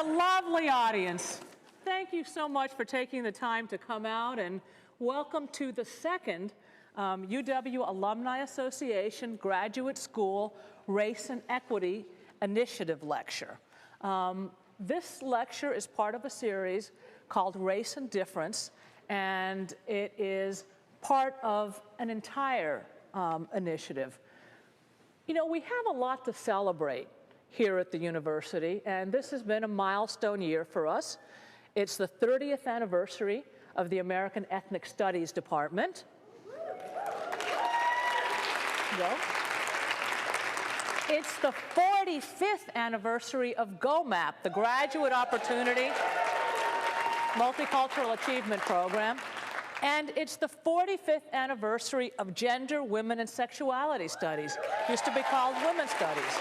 What a lovely audience. Thank you so much for taking the time to come out, and welcome to the second UW Alumni Association Graduate School Race and Equity Initiative Lecture. This lecture is part of a series called Race and Difference, and it is part of an entire initiative. You know, we have a lot to celebrate here at the university, and this has been a milestone year for us. It's the 30th anniversary of the American Ethnic Studies Department. It's the 45th anniversary of GOMAP, the Graduate Opportunity Multicultural Achievement Program. And it's the 45th anniversary of Gender, Women, and Sexuality Studies. Used to be called Women's Studies.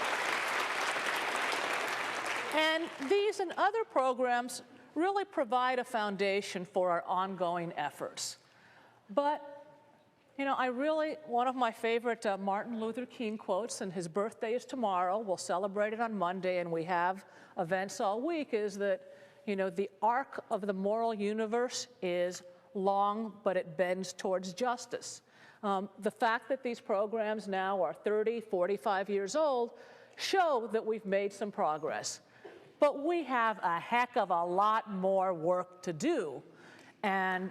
And these and other programs really provide a foundation for our ongoing efforts. But, you know, one of my favorite Martin Luther King quotes, and his birthday is tomorrow, we'll celebrate it on Monday, and we have events all week, is that, you know, the arc of the moral universe is long, but it bends towards justice. The fact that these programs now are 30, 45 years old show that we've made some progress. But we have a heck of a lot more work to do. And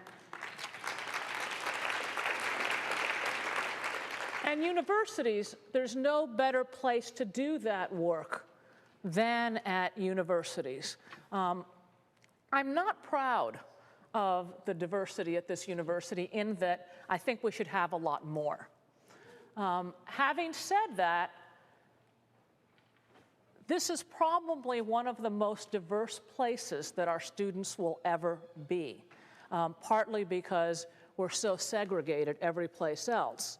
universities, there's no better place to do that work than at universities. I'm not proud of the diversity at this university in that I think we should have a lot more. Having said that, this is probably one of the most diverse places that our students will ever be, partly because we're so segregated every place else.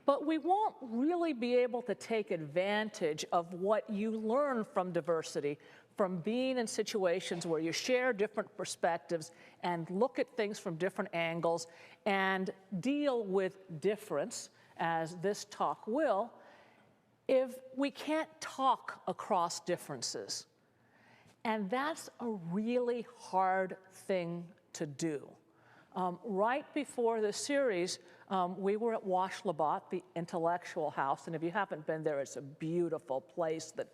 But we won't really be able to take advantage of what you learn from diversity, from being in situations where you share different perspectives and look at things from different angles and deal with difference, as this talk will, if we can't talk across differences. And that's a really hard thing to do. Right before this series, we were at Wash Labatt, the intellectual house, and if you haven't been there, it's a beautiful place that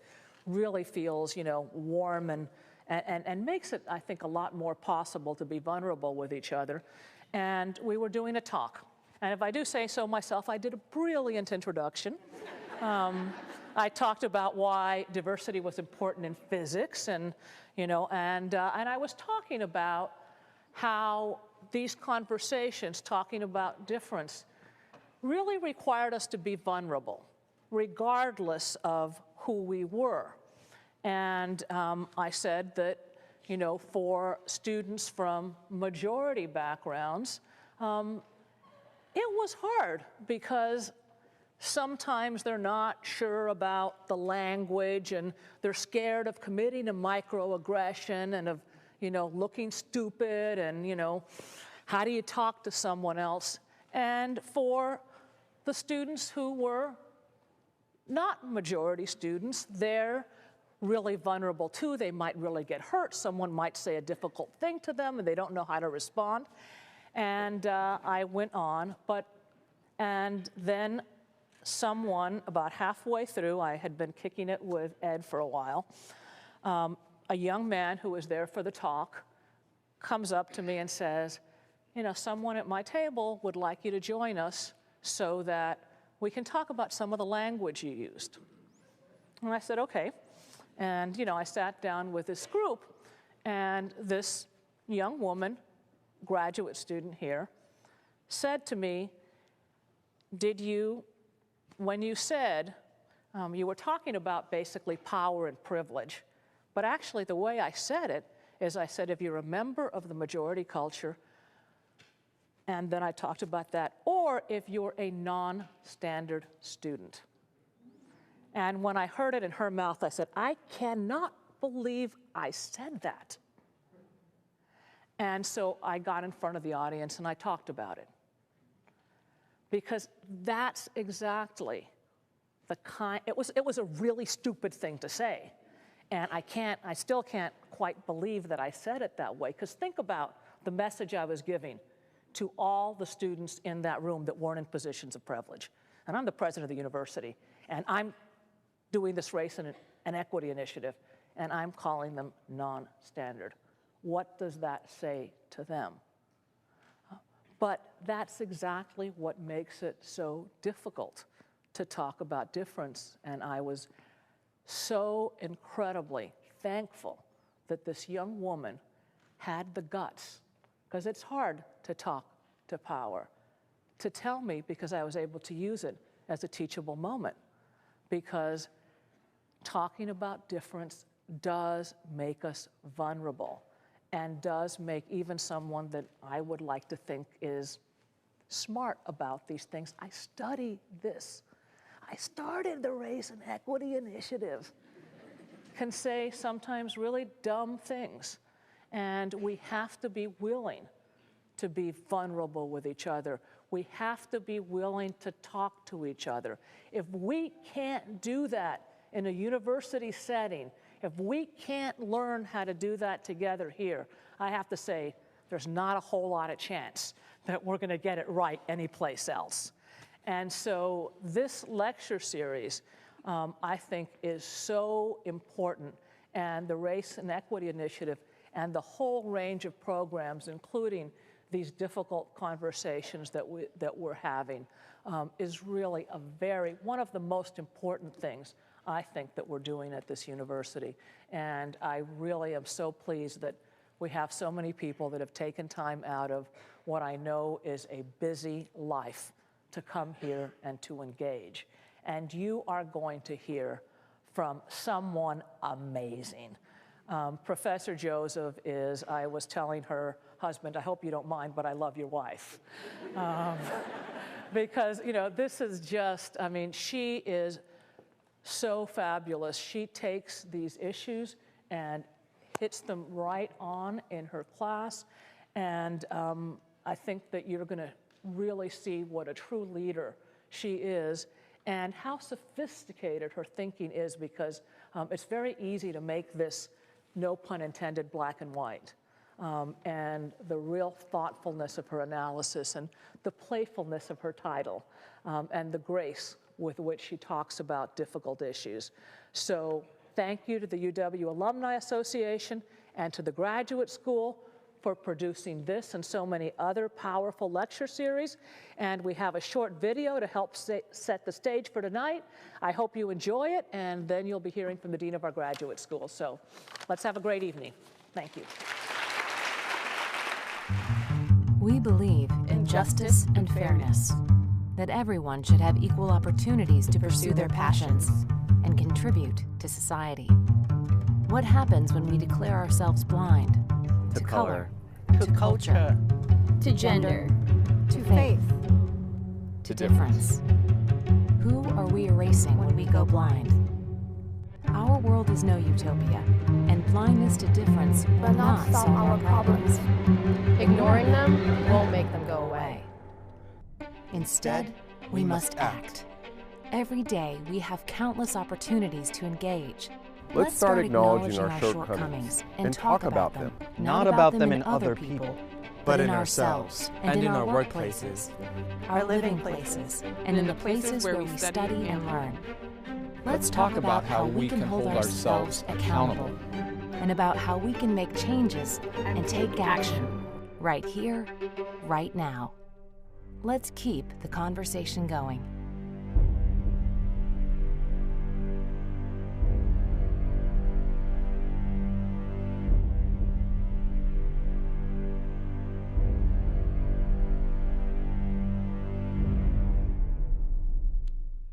really feels, you know, warm and makes it, I think, a lot more possible to be vulnerable with each other. And we were doing a talk. And if I do say so myself, I did a brilliant introduction. I talked about why diversity was important in physics, and you know, and I was talking about how these conversations, talking about difference, really required us to be vulnerable, regardless of who we were. And I said that, you know, for students from majority backgrounds, it was hard because sometimes they're not sure about the language and they're scared of committing a microaggression and of, you know, looking stupid and, you know, how do you talk to someone else? And for the students who were not majority students, they're really vulnerable too. They might really get hurt. Someone might say a difficult thing to them and they don't know how to respond. And I went on, and then someone, about halfway through, I had been kicking it with Ed for a while, a young man who was there for the talk comes up to me and says, you know, someone at my table would like you to join us so that we can talk about some of the language you used. And I said, okay. And, you know, I sat down with this group, and this young woman, graduate student here, said to me, when you said, you were talking about basically power and privilege, but actually the way I said it is I said, if you're a member of the majority culture, and then I talked about that, or if you're a non-standard student. And when I heard it in her mouth, I said, I cannot believe I said that. And so I got in front of the audience and I talked about it. Because that's exactly the kind, it was a really stupid thing to say. And I still can't quite believe that I said it that way, because think about the message I was giving to all the students in that room that weren't in positions of privilege. And I'm the president of the university, and I'm doing this race and equity initiative, and I'm calling them non-standard. What does that say to them? But that's exactly what makes it so difficult to talk about difference, and I was so incredibly thankful that this young woman had the guts, because it's hard to talk to power, to tell me, because I was able to use it as a teachable moment, because talking about difference does make us vulnerable and does make even someone that I would like to think is smart about these things. I study this. I started the Race and Equity Initiative. Can say sometimes really dumb things. And we have to be willing to be vulnerable with each other. We have to be willing to talk to each other. If we can't do that in a university setting, if we can't learn how to do that together here, I have to say there's not a whole lot of chance that we're going to get it right anyplace else. And so this lecture series, I think, is so important, and the Race and Equity Initiative and the whole range of programs, including these difficult conversations that we're having, is really one of the most important things I think that we're doing at this university. And I really am so pleased that we have so many people that have taken time out of what I know is a busy life to come here and to engage. And you are going to hear from someone amazing. Professor Joseph is, I was telling her husband, I hope you don't mind, but I love your wife. Because, this is just, she is so fabulous. She takes these issues and hits them right on in her class. And I think that you're going to really see what a true leader she is and how sophisticated her thinking is, because it's very easy to make this, no pun intended, black and white. And the real thoughtfulness of her analysis and the playfulness of her title and the grace with which she talks about difficult issues. So thank you to the UW Alumni Association and to the Graduate School for producing this and so many other powerful lecture series. And we have a short video to help set the stage for tonight. I hope you enjoy it, and then you'll be hearing from the Dean of our Graduate School. So let's have a great evening. Thank you. We believe in justice and fairness, that everyone should have equal opportunities to pursue their passions and contribute to society. What happens when we declare ourselves blind? To color, to culture, to gender, to faith, to difference. Who are we erasing when we go blind? Our world is no utopia, and blindness to difference will not solve our problems. Ignoring them won't make them go away. Instead, we must act. Every day, we have countless opportunities to engage. Let's start acknowledging our shortcomings and talk about them, not about them in other people, but in ourselves and in our workplaces, our living places, and in the places where we study and learn. Let's talk about how we can hold ourselves accountable and about how we can make changes and take action right here, right now. Let's keep the conversation going.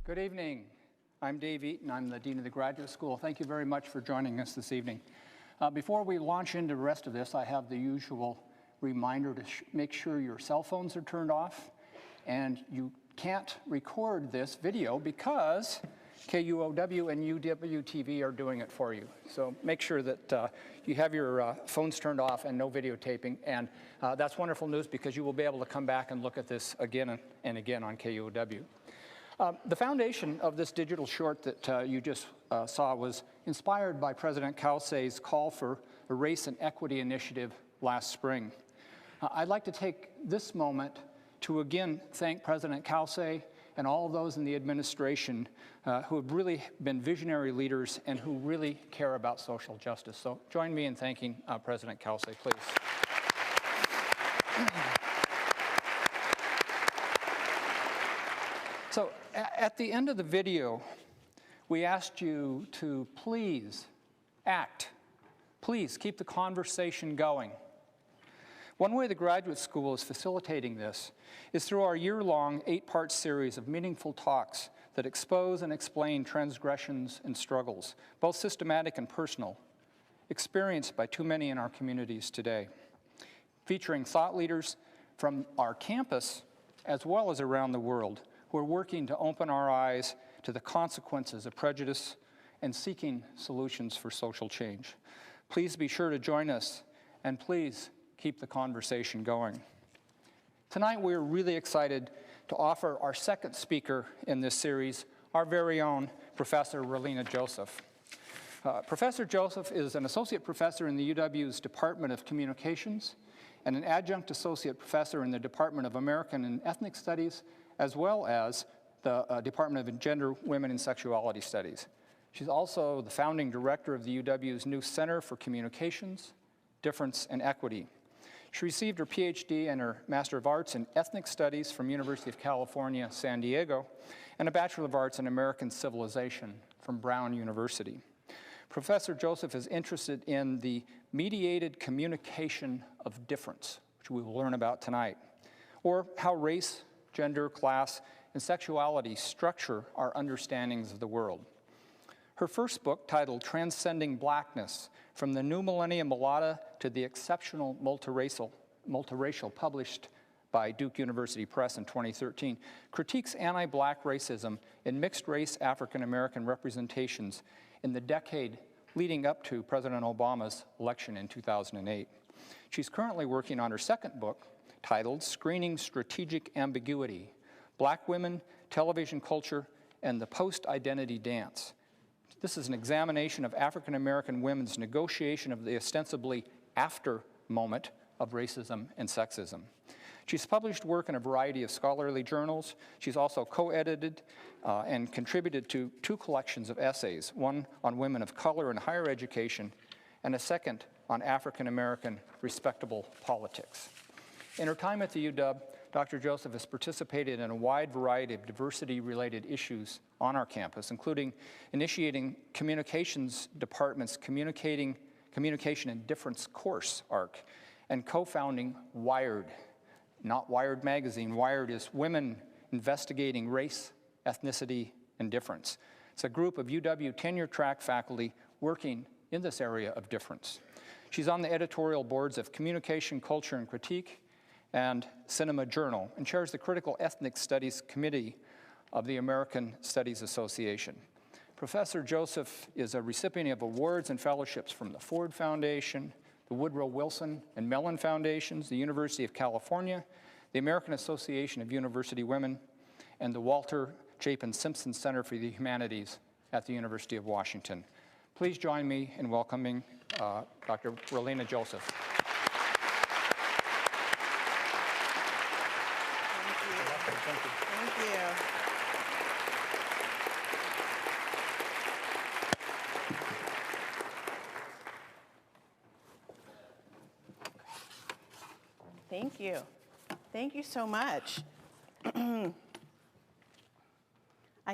Good evening. I'm Dave Eaton. I'm the Dean of the Graduate School. Thank you very much for joining us this evening. Before we launch into the rest of this, I have the usual reminder to make sure your cell phones are turned off, and you can't record this video because KUOW and UW-TV are doing it for you. So make sure that you have your phones turned off and no videotaping, and that's wonderful news because you will be able to come back and look at this again and again on KUOW. The foundation of this digital short that you just saw was inspired by President Kelsey's call for a race and equity initiative last spring. I'd like to take this moment to again thank President Kelsey and all of those in the administration who have really been visionary leaders and who really care about social justice. So join me in thanking President Kelsey, please. So at the end of the video, we asked you to please act. Please keep the conversation going. One way the Graduate School is facilitating this is through our year-long 8-part series of meaningful talks that expose and explain transgressions and struggles, both systematic and personal, experienced by too many in our communities today, featuring thought leaders from our campus as well as around the world who are working to open our eyes to the consequences of prejudice and seeking solutions for social change. Please be sure to join us, and please keep the conversation going. Tonight, we're really excited to offer our second speaker in this series, our very own Professor Ralina Joseph. Professor Joseph is an associate professor in the UW's Department of Communications and an adjunct associate professor in the Department of American and Ethnic Studies, as well as the Department of Gender, Women, and Sexuality Studies. She's also the founding director of the UW's new Center for Communications, Difference, and Equity. She received her PhD and her Master of Arts in Ethnic Studies from University of California, San Diego, and a Bachelor of Arts in American Civilization from Brown University. Professor Joseph is interested in the mediated communication of difference, which we will learn about tonight, or how race, gender, class, and sexuality structure our understandings of the world. Her first book, titled Transcending Blackness, From the New Millennium Mulatta to the Exceptional Multiracial, published by Duke University Press in 2013, critiques anti-black racism in mixed-race African-American representations in the decade leading up to President Obama's election in 2008. She's currently working on her second book, titled Screening Strategic Ambiguity, Black Women, Television Culture, and the Post-Identity Dance. This is an examination of African-American women's negotiation of the ostensibly after moment of racism and sexism. She's published work in a variety of scholarly journals. She's also co-edited and contributed to 2 collections of essays, one on women of color in higher education, and a second on African-American respectable politics. In her time at the UW, Dr. Joseph has participated in a wide variety of diversity-related issues on our campus, including initiating communications department's Communication and Difference course arc, and co-founding Wired, not Wired magazine. Wired is Women Investigating Race, Ethnicity, and Difference. It's a group of UW tenure-track faculty working in this area of difference. She's on the editorial boards of Communication, Culture, and Critique, and Cinema Journal, and chairs the Critical Ethnic Studies Committee of the American Studies Association. Professor Joseph is a recipient of awards and fellowships from the Ford Foundation, the Woodrow Wilson and Mellon Foundations, the University of California, the American Association of University Women, and the Walter Chapin Simpson Center for the Humanities at the University of Washington. Please join me in welcoming Dr. Ralina Joseph. Thank you. Thank you so much. I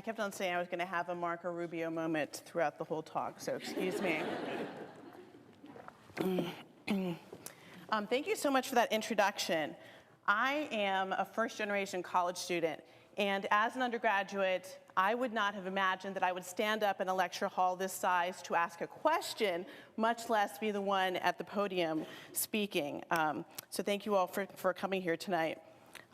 kept on saying I was going to have a Marco Rubio moment throughout the whole talk, so excuse me. Thank you so much for that introduction. I am a first-generation college student, and as an undergraduate, I would not have imagined that I would stand up in a lecture hall this size to ask a question, much less be the one at the podium speaking. So thank you all for coming here tonight.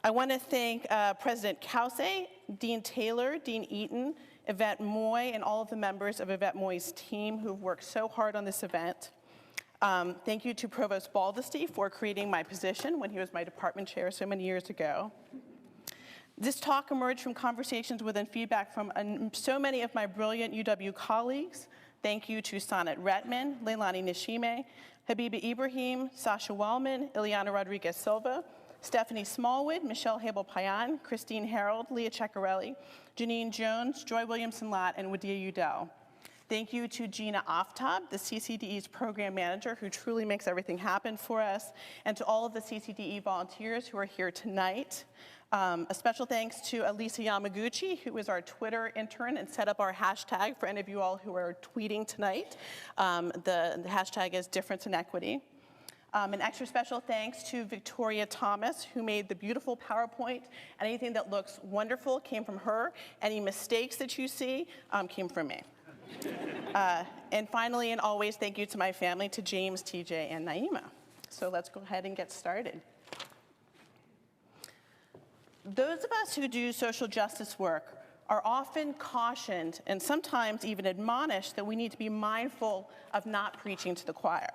I want to thank President Kelsey, Dean Taylor, Dean Eaton, Yvette Moy, and all of the members of Yvette Moy's team who've worked so hard on this event. Thank you to Provost Baldesty for creating my position when he was my department chair so many years ago. This talk emerged from conversations with and feedback from so many of my brilliant UW colleagues, Thank you to Sonnet Redman, Leilani Nishime, Habiba Ibrahim, Sasha Wellman, Ileana Rodriguez Silva, Stephanie Smallwood, Michelle Habel-Payan, Christine Harold, Leah Ceccarelli, Janine Jones, Joy Williamson-Lott, and Wadia Udell. Thank you to Gina Aftab, the CCDE's program manager, who truly makes everything happen for us, and to all of the CCDE volunteers who are here tonight. A special thanks to Elisa Yamaguchi, who is our Twitter intern and set up our hashtag for any of you all who are tweeting tonight. The hashtag is Difference in Equity. An extra special thanks to Victoria Thomas, who made the beautiful PowerPoint. Anything that looks wonderful came from her. Any mistakes that you see came from me. And finally, and always, thank you to my family, to James, TJ, and Naima. So let's go ahead and get started. Those of us who do social justice work are often cautioned and sometimes even admonished that we need to be mindful of not preaching to the choir.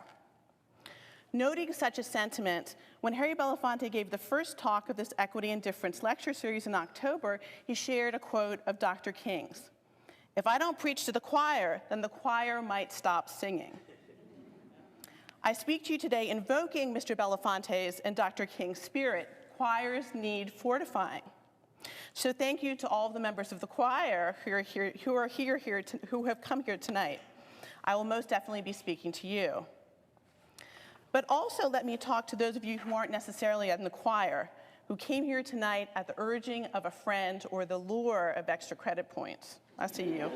Noting such a sentiment, when Harry Belafonte gave the first talk of this Equity and Difference lecture series in October, he shared a quote of Dr. King's. "If I don't preach to the choir, then the choir might stop singing." I speak to you today invoking Mr. Belafonte's and Dr. King's spirit. Choirs need fortifying. So thank you to all of the members of the choir who have come here tonight. I will most definitely be speaking to you. But also let me talk to those of you who aren't necessarily in the choir, who came here tonight at the urging of a friend or the lure of extra credit points. I see you.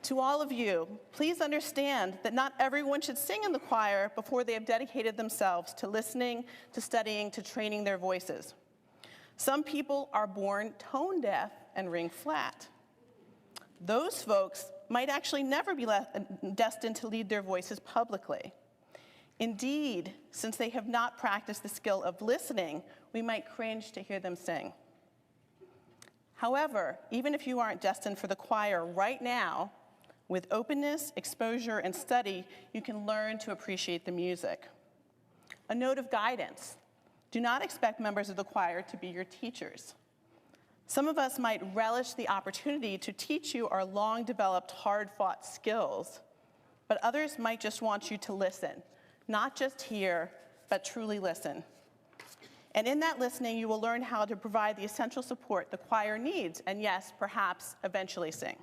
To all of you, please understand that not everyone should sing in the choir before they have dedicated themselves to listening, to studying, to training their voices. Some people are born tone deaf and ring flat. Those folks might actually never be destined to lead their voices publicly. Indeed, since they have not practiced the skill of listening, we might cringe to hear them sing. However, even if you aren't destined for the choir right now, with openness, exposure, and study, you can learn to appreciate the music. A note of guidance: do not expect members of the choir to be your teachers. Some of us might relish the opportunity to teach you our long-developed, hard-fought skills, but others might just want you to listen, not just hear, but truly listen. And in that listening, you will learn how to provide the essential support the choir needs, and yes, perhaps eventually sing.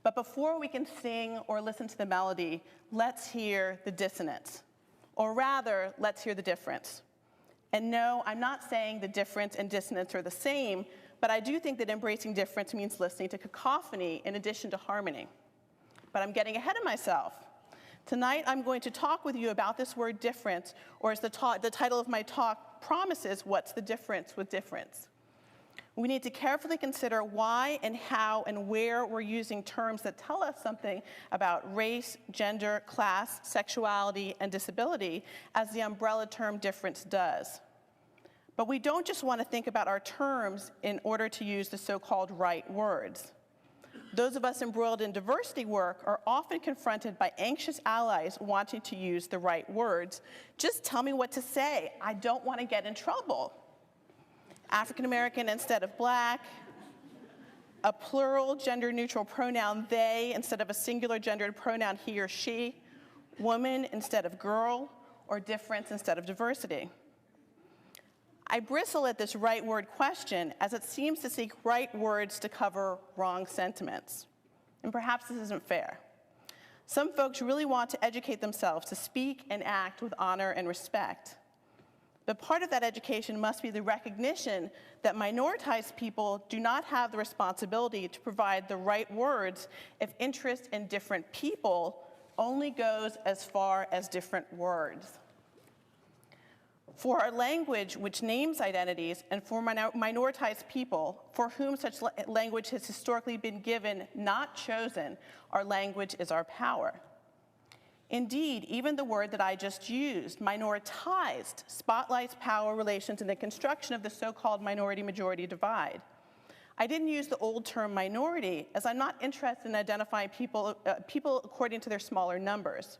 But before we can sing or listen to the melody, let's hear the dissonance. Or rather, let's hear the difference. And no, I'm not saying the difference and dissonance are the same, but I do think that embracing difference means listening to cacophony in addition to harmony. But I'm getting ahead of myself. Tonight, I'm going to talk with you about this word difference, or as the title of my talk promises, what's the difference with difference? We need to carefully consider why and how and where we're using terms that tell us something about race, gender, class, sexuality, and disability, as the umbrella term difference does. But we don't just want to think about our terms in order to use the so-called right words. Those of us embroiled in diversity work are often confronted by anxious allies wanting to use the right words. Just tell me what to say. I don't want to get in trouble. African American instead of Black, a plural gender-neutral pronoun they instead of a singular gendered pronoun he or she, woman instead of girl, or difference instead of diversity. I bristle at this right word question as it seems to seek right words to cover wrong sentiments. And perhaps this isn't fair. Some folks really want to educate themselves to speak and act with honor and respect. But part of that education must be the recognition that minoritized people do not have the responsibility to provide the right words if interest in different people only goes as far as different words. For our language, which names identities, and for minoritized people, for whom such language has historically been given, not chosen, our language is our power. Indeed, even the word that I just used, minoritized, spotlights power relations in the construction of the so-called minority-majority divide. I didn't use the old term minority, as I'm not interested in identifying people according to their smaller numbers.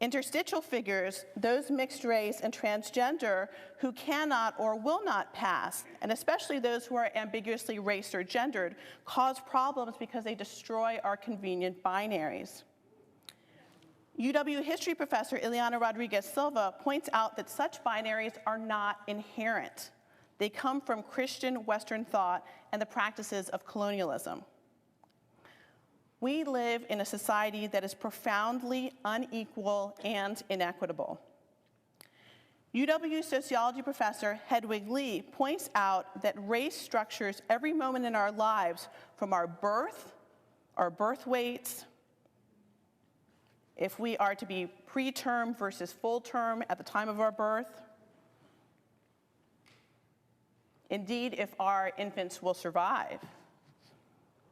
Interstitial figures, those mixed race and transgender who cannot or will not pass, and especially those who are ambiguously raced or gendered, cause problems because they destroy our convenient binaries. UW history professor Ileana Rodriguez Silva points out that such binaries are not inherent. They come from Christian Western thought and the practices of colonialism. We live in a society that is profoundly unequal and inequitable. UW sociology professor Hedwig Lee points out that race structures every moment in our lives, from our birth weights, if we are to be preterm versus full term at the time of our birth, indeed if our infants will survive,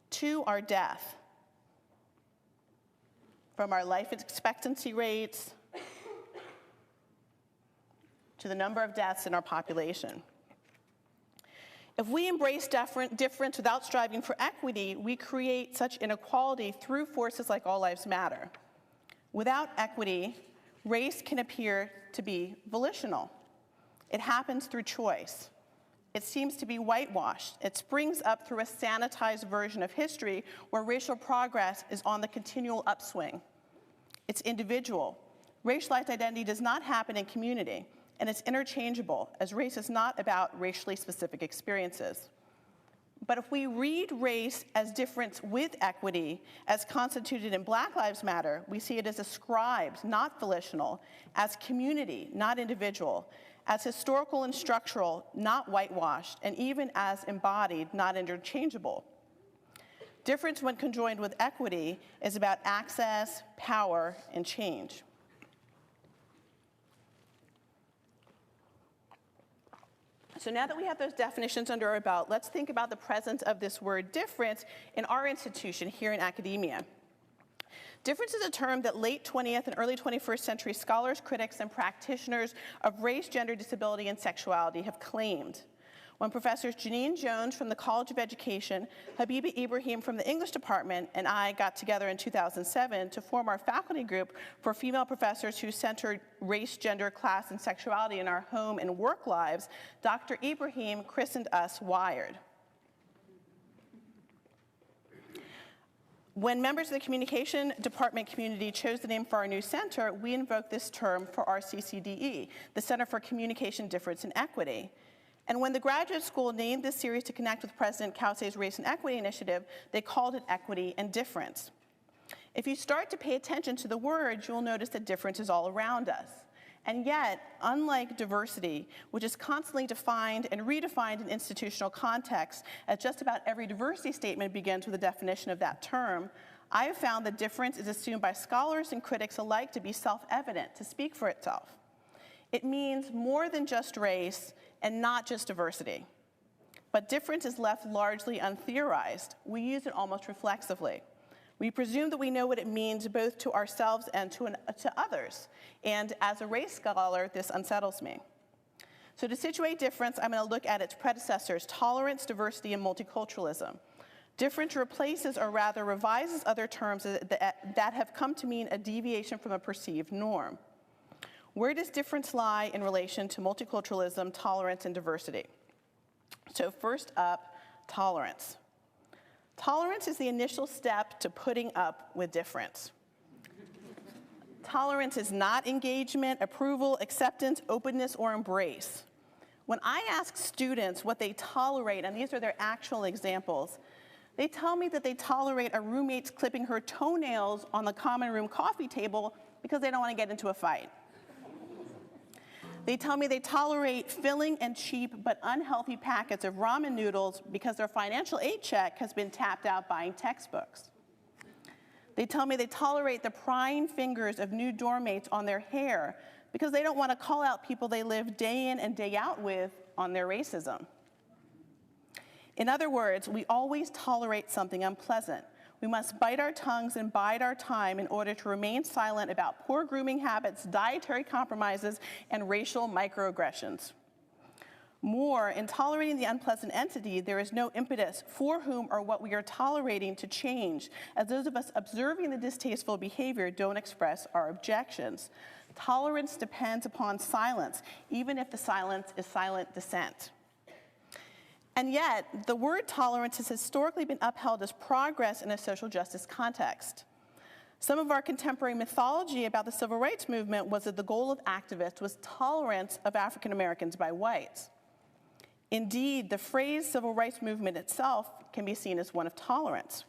to our death, from our life expectancy rates to the number of deaths in our population. If we embrace difference without striving for equity, we create such inequality through forces like All Lives Matter. Without equity, race can appear to be volitional. It happens through choice. It seems to be whitewashed. It springs up through a sanitized version of history where racial progress is on the continual upswing. It's individual. Racialized identity does not happen in community, and it's interchangeable, as race is not about racially specific experiences. But if we read race as difference with equity, as constituted in Black Lives Matter, we see it as ascribed, not volitional, as community, not individual, as historical and structural, not whitewashed, and even as embodied, not interchangeable. Difference, when conjoined with equity, is about access, power, and change. So now that we have those definitions under our belt, let's think about the presence of this word difference in our institution here in academia. Difference is a term that late 20th and early 21st century scholars, critics, and practitioners of race, gender, disability, and sexuality have claimed. When Professors Janine Jones from the College of Education, Habiba Ibrahim from the English department, and I got together in 2007 to form our faculty group for female professors who centered race, gender, class, and sexuality in our home and work lives, Dr. Ibrahim christened us Wired. When members of the communication department community chose the name for our new center, we invoked this term for our CCDE, the Center for Communication, Difference, and Equity. And when the graduate school named this series to connect with President Kause's Race and Equity Initiative, they called it Equity and Difference. If you start to pay attention to the words, you'll notice that difference is all around us. And yet, unlike diversity, which is constantly defined and redefined in institutional context, as just about every diversity statement begins with a definition of that term, I have found that difference is assumed by scholars and critics alike to be self-evident, to speak for itself. It means more than just race and not just diversity. But difference is left largely untheorized. We use it almost reflexively. We presume that we know what it means both to ourselves and to others. And as a race scholar, this unsettles me. So to situate difference, I'm going to look at its predecessors, tolerance, diversity, and multiculturalism. Difference replaces, or rather revises, other terms that have come to mean a deviation from a perceived norm. Where does difference lie in relation to multiculturalism, tolerance, and diversity? So first up, tolerance. Tolerance is the initial step to putting up with difference. Tolerance is not engagement, approval, acceptance, openness, or embrace. When I ask students what they tolerate, and these are their actual examples, they tell me that they tolerate a roommate's clipping her toenails on the common room coffee table because they don't want to get into a fight. They tell me they tolerate filling and cheap but unhealthy packets of ramen noodles because their financial aid check has been tapped out buying textbooks. They tell me they tolerate the prying fingers of new dorm mates on their hair because they don't want to call out people they live day in and day out with on their racism. In other words, we always tolerate something unpleasant. We must bite our tongues and bide our time in order to remain silent about poor grooming habits, dietary compromises, and racial microaggressions. More, in tolerating the unpleasant entity, there is no impetus for whom or what we are tolerating to change, as those of us observing the distasteful behavior don't express our objections. Tolerance depends upon silence, even if the silence is silent dissent. And yet, the word tolerance has historically been upheld as progress in a social justice context. Some of our contemporary mythology about the civil rights movement was that the goal of activists was tolerance of African Americans by whites. Indeed, the phrase civil rights movement itself can be seen as one of tolerance.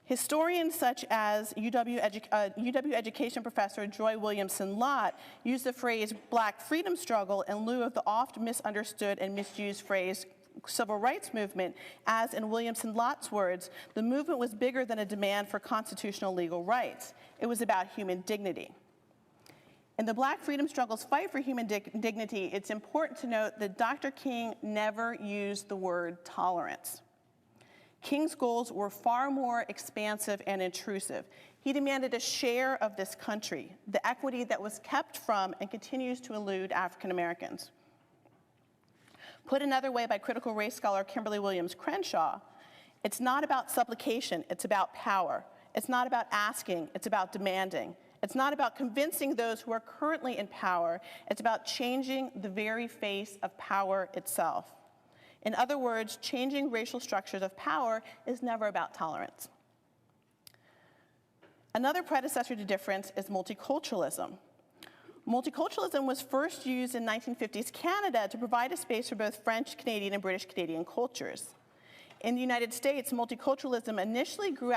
Historians such as UW education professor Joy Williamson Lott used the phrase Black freedom struggle in lieu of the oft misunderstood and misused phrase civil rights movement, as in Williamson Lott's words, the movement was bigger than a demand for constitutional legal rights. It was about human dignity. In the Black freedom struggle's fight for human dignity, it's important to note that Dr. King never used the word tolerance. King's goals were far more expansive and intrusive. He demanded a share of this country, the equity that was kept from and continues to elude African Americans. Put another way by critical race scholar Kimberly Williams Crenshaw, it's not about supplication, it's about power. It's not about asking, it's about demanding. It's not about convincing those who are currently in power, it's about changing the very face of power itself. In other words, changing racial structures of power is never about tolerance. Another predecessor to difference is multiculturalism. Multiculturalism was first used in 1950s Canada to provide a space for both French Canadian and British Canadian cultures. In the United States, multiculturalism initially grew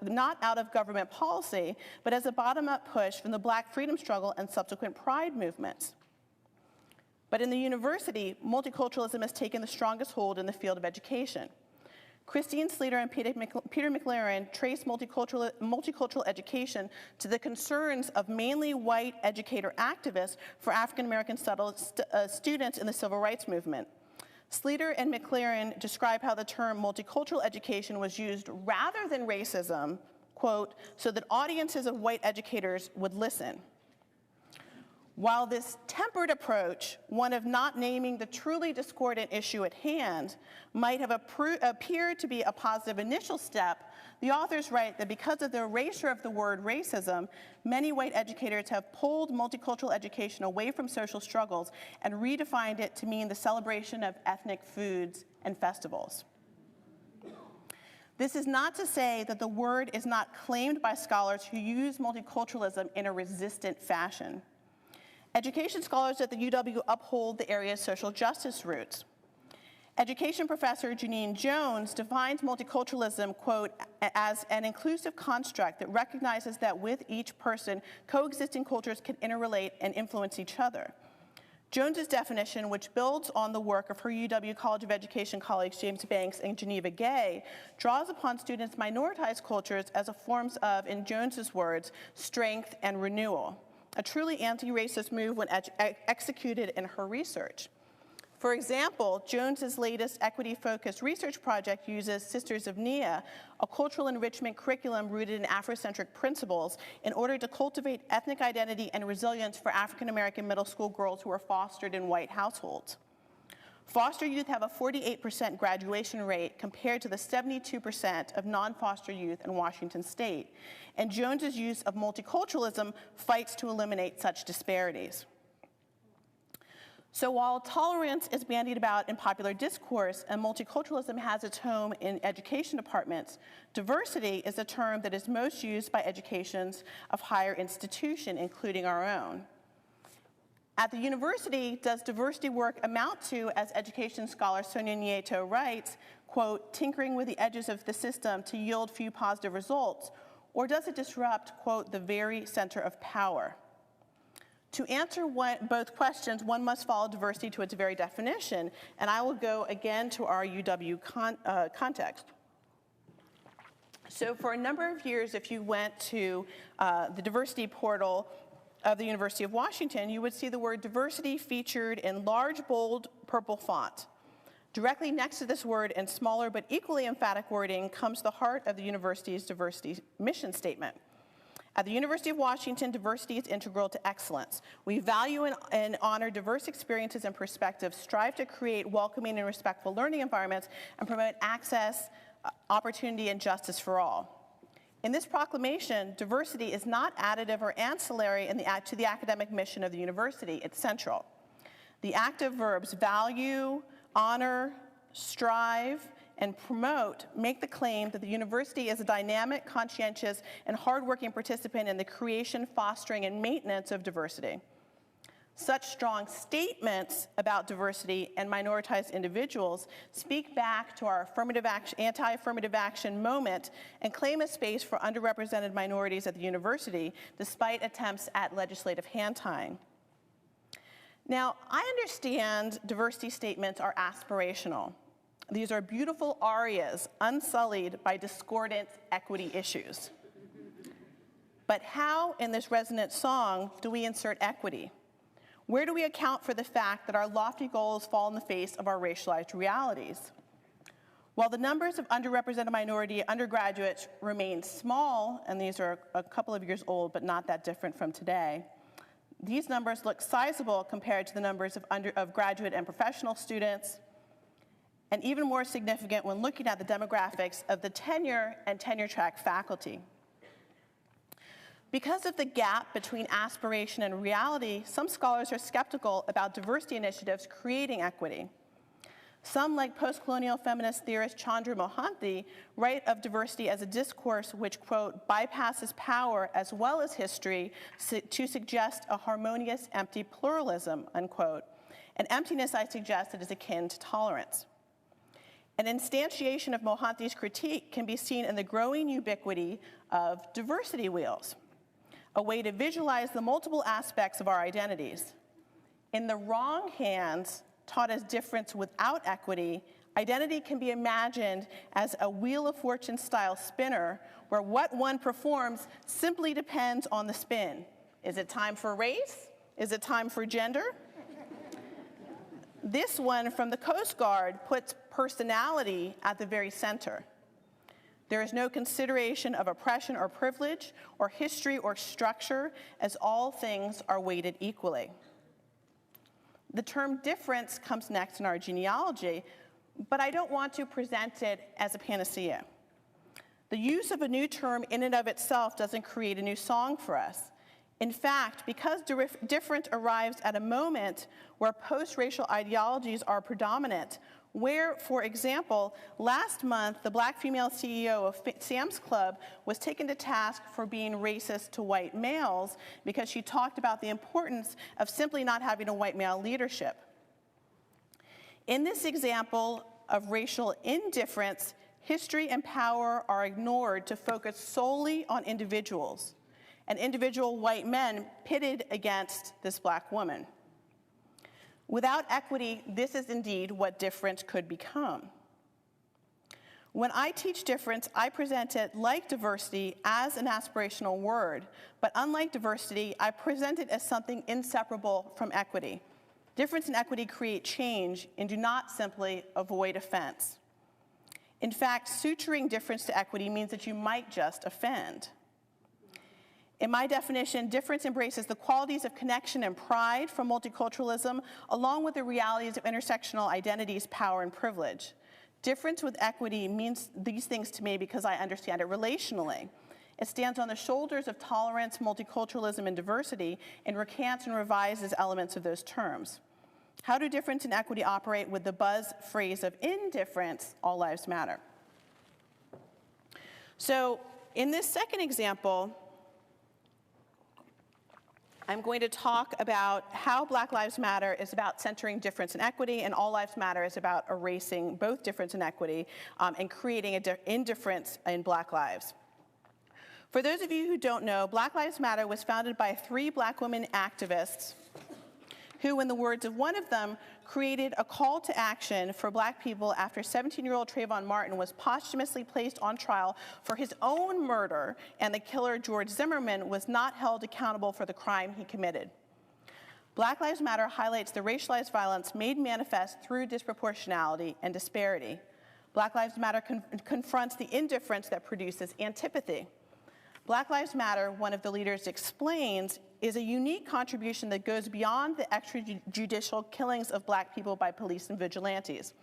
not out of government policy, but as a bottom-up push from the Black freedom struggle and subsequent pride movements. But in the university, multiculturalism has taken the strongest hold in the field of education. Christine Sleater and Peter McLaren trace multicultural education to the concerns of mainly white educator activists for African American students in the civil rights movement. Sleater and McLaren describe how the term multicultural education was used rather than racism, quote, so that audiences of white educators would listen. While this tempered approach, one of not naming the truly discordant issue at hand, might have appeared to be a positive initial step, the authors write that because of the erasure of the word racism, many white educators have pulled multicultural education away from social struggles and redefined it to mean the celebration of ethnic foods and festivals. This is not to say that the word is not claimed by scholars who use multiculturalism in a resistant fashion. Education scholars at the UW uphold the area's social justice roots. Education professor Janine Jones defines multiculturalism, quote, as an inclusive construct that recognizes that with each person, coexisting cultures can interrelate and influence each other. Jones's definition, which builds on the work of her UW College of Education colleagues James Banks and Geneva Gay, draws upon students' minoritized cultures as a form of, in Jones's words, strength and renewal, a truly anti-racist move when executed in her research. For example, Jones's latest equity-focused research project uses Sisters of Nia, a cultural enrichment curriculum rooted in Afrocentric principles, in order to cultivate ethnic identity and resilience for African-American middle school girls who are fostered in white households. Foster youth have a 48% graduation rate compared to the 72% of non-foster youth in Washington state, and Jones's use of multiculturalism fights to eliminate such disparities. So while tolerance is bandied about in popular discourse and multiculturalism has its home in education departments, diversity is a term that is most used by educations of higher institution, including our own. At the university, does diversity work amount to, as education scholar Sonia Nieto writes, quote, tinkering with the edges of the system to yield few positive results, or does it disrupt, quote, the very center of power? To answer both questions, one must follow diversity to its very definition, and I will go again to our UW context. So for a number of years, if you went to the diversity portal of the University of Washington, you would see the word diversity featured in large, bold, purple font. Directly next to this word in smaller but equally emphatic wording comes the heart of the university's diversity mission statement. At the University of Washington, diversity is integral to excellence. We value and honor diverse experiences and perspectives, strive to create welcoming and respectful learning environments, and promote access, opportunity, and justice for all. In this proclamation, diversity is not additive or ancillary to the academic mission of the university. It's central. The active verbs value, honor, strive, and promote make the claim that the university is a dynamic, conscientious, and hardworking participant in the creation, fostering, and maintenance of diversity. Such strong statements about diversity and minoritized individuals speak back to our anti-affirmative action moment and claim a space for underrepresented minorities at the university, despite attempts at legislative hand-tying. Now, I understand diversity statements are aspirational. These are beautiful arias unsullied by discordant equity issues. But how, in this resonant song, do we insert equity? Where do we account for the fact that our lofty goals fall in the face of our racialized realities? While the numbers of underrepresented minority undergraduates remain small, and these are a couple of years old but not that different from today, these numbers look sizable compared to the numbers of graduate and professional students, and even more significant when looking at the demographics of the tenure and tenure-track faculty. Because of the gap between aspiration and reality, some scholars are skeptical about diversity initiatives creating equity. Some, like post-colonial feminist theorist Chandra Mohanty, write of diversity as a discourse which, quote, bypasses power as well as history to suggest a harmonious, empty pluralism, unquote. An emptiness, I suggest, that is akin to tolerance. An instantiation of Mohanty's critique can be seen in the growing ubiquity of diversity wheels, a way to visualize the multiple aspects of our identities. In the wrong hands, taught as difference without equity, identity can be imagined as a Wheel of Fortune style spinner where what one performs simply depends on the spin. Is it time for race? Is it time for gender? This one from the Coast Guard puts personality at the very center. There is no consideration of oppression or privilege, or history or structure, as all things are weighted equally. The term difference comes next in our genealogy, but I don't want to present it as a panacea. The use of a new term in and of itself doesn't create a new song for us. In fact, because different arrives at a moment where post-racial ideologies are predominant, where, for example, last month, the black female CEO of Sam's Club was taken to task for being racist to white males because she talked about the importance of simply not having a white male leadership. In this example of racial indifference, history and power are ignored to focus solely on individuals, and individual white men pitted against this black woman. Without equity, this is indeed what difference could become. When I teach difference, I present it like diversity as an aspirational word, but unlike diversity, I present it as something inseparable from equity. Difference and equity create change and do not simply avoid offense. In fact, suturing difference to equity means that you might just offend. In my definition, difference embraces the qualities of connection and pride from multiculturalism, along with the realities of intersectional identities, power, and privilege. Difference with equity means these things to me because I understand it relationally. It stands on the shoulders of tolerance, multiculturalism, and diversity, and recants and revises elements of those terms. How do difference and equity operate with the buzz phrase of indifference, all lives matter? So in this second example, I'm going to talk about how Black Lives Matter is about centering difference and equity, and All Lives Matter is about erasing both difference and equity and creating an indifference in Black lives. For those of you who don't know, Black Lives Matter was founded by 3 black women activists who, in the words of one of them, created a call to action for black people after 17-year-old Trayvon Martin was posthumously placed on trial for his own murder, and the killer, George Zimmerman, was not held accountable for the crime he committed. Black Lives Matter highlights the racialized violence made manifest through disproportionality and disparity. Black Lives Matter confronts the indifference that produces antipathy. Black Lives Matter, one of the leaders explains, is a unique contribution that goes beyond the extrajudicial killings of black people by police and vigilantes.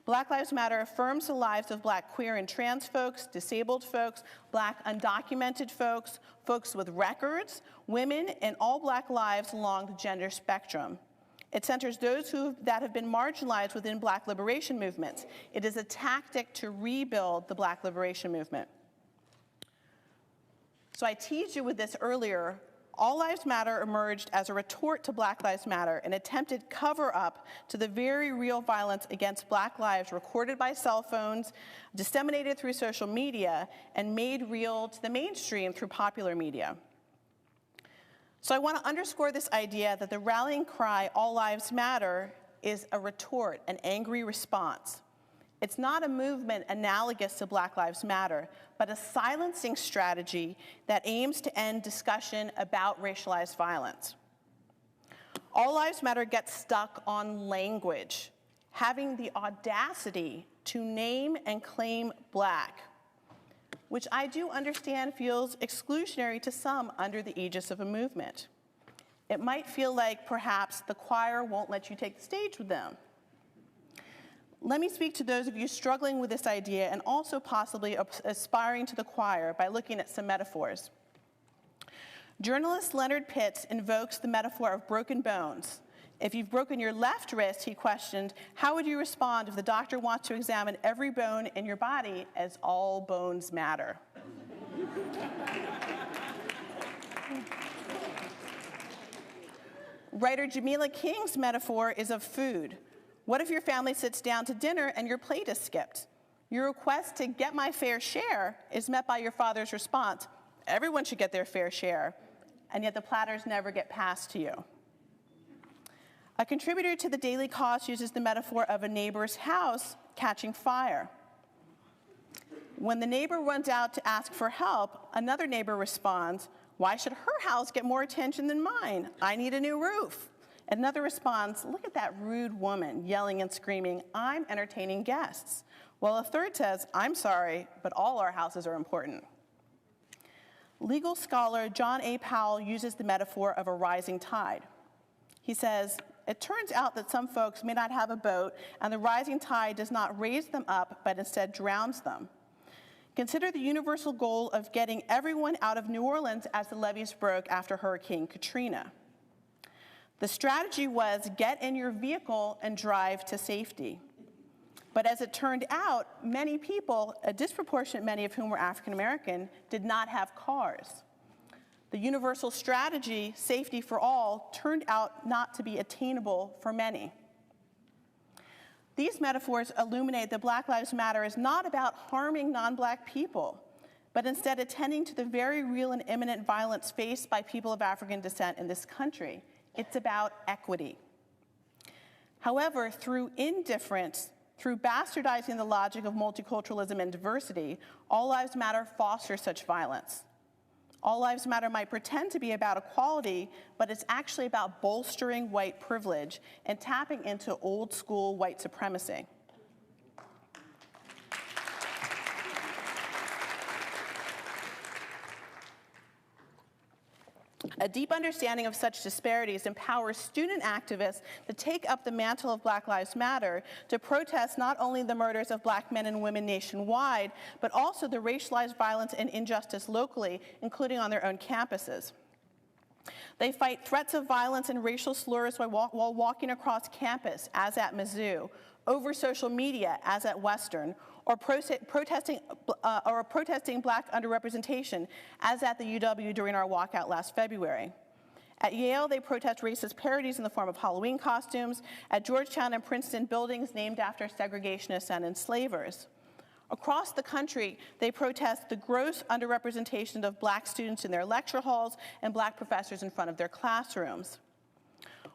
Black Lives Matter affirms the lives of black queer and trans folks, disabled folks, black undocumented folks, folks with records, women, and all black lives along the gender spectrum. It centers those that have been marginalized within black liberation movements. It is a tactic to rebuild the black liberation movement. So I teased you with this earlier. All Lives Matter emerged as a retort to Black Lives Matter, an attempted cover-up to the very real violence against black lives recorded by cell phones, disseminated through social media, and made real to the mainstream through popular media. So I want to underscore this idea that the rallying cry, All Lives Matter, is a retort, an angry response. It's not a movement analogous to Black Lives Matter, but a silencing strategy that aims to end discussion about racialized violence. All Lives Matter gets stuck on language, having the audacity to name and claim black, which I do understand feels exclusionary to some under the aegis of a movement. It might feel like perhaps the choir won't let you take the stage with them. Let me speak to those of you struggling with this idea and also possibly aspiring to the choir by looking at some metaphors. Journalist Leonard Pitts invokes the metaphor of broken bones. If you've broken your left wrist, he questioned, how would you respond if the doctor wants to examine every bone in your body as all bones matter? Writer Jamila King's metaphor is of food. What if your family sits down to dinner and your plate is skipped? Your request to get my fair share is met by your father's response, everyone should get their fair share, and yet the platters never get passed to you. A contributor to the Daily Cause uses the metaphor of a neighbor's house catching fire. When the neighbor runs out to ask for help, another neighbor responds, why should her house get more attention than mine? I need a new roof. Another responds, look at that rude woman yelling and screaming, I'm entertaining guests. Well, a third says, I'm sorry, but all our houses are important. Legal scholar John A. Powell uses the metaphor of a rising tide. He says, it turns out that some folks may not have a boat, and the rising tide does not raise them up, but instead drowns them. Consider the universal goal of getting everyone out of New Orleans as the levees broke after Hurricane Katrina. The strategy was get in your vehicle and drive to safety. But as it turned out, many people, a disproportionate many of whom were African American, did not have cars. The universal strategy, safety for all, turned out not to be attainable for many. These metaphors illuminate that Black Lives Matter is not about harming non-black people, but instead attending to the very real and imminent violence faced by people of African descent in this country. It's about equity. However, through indifference, through bastardizing the logic of multiculturalism and diversity, All Lives Matter fosters such violence. All Lives Matter might pretend to be about equality, but it's actually about bolstering white privilege and tapping into old school white supremacy. A deep understanding of such disparities empowers student activists to take up the mantle of Black Lives Matter to protest not only the murders of black men and women nationwide, but also the racialized violence and injustice locally, including on their own campuses. They fight threats of violence and racial slurs while walking across campus, as at Mizzou, over social media, as at Western, or protesting black underrepresentation, as at the UW during our walkout last February. At Yale, they protest racist parodies in the form of Halloween costumes. At Georgetown and Princeton, buildings named after segregationists and enslavers. Across the country, they protest the gross underrepresentation of black students in their lecture halls and black professors in front of their classrooms.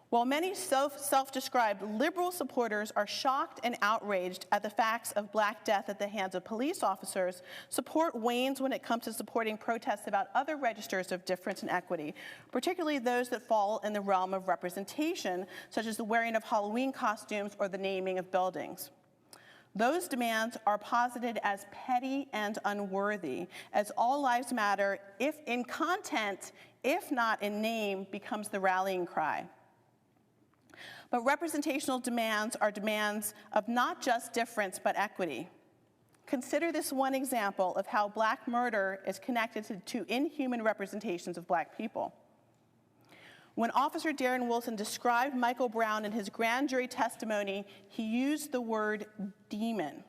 While many self-described liberal supporters are shocked and outraged at the facts of black death at the hands of police officers, support wanes when it comes to supporting protests about other registers of difference and equity, particularly those that fall in the realm of representation, such as the wearing of Halloween costumes or the naming of buildings. Those demands are posited as petty and unworthy, as all lives matter, if in content, if not in name, becomes the rallying cry. But representational demands are demands of not just difference, but equity. Consider this one example of how Black murder is connected to inhuman representations of Black people. When Officer Darren Wilson described Michael Brown in his grand jury testimony, he used the word demon.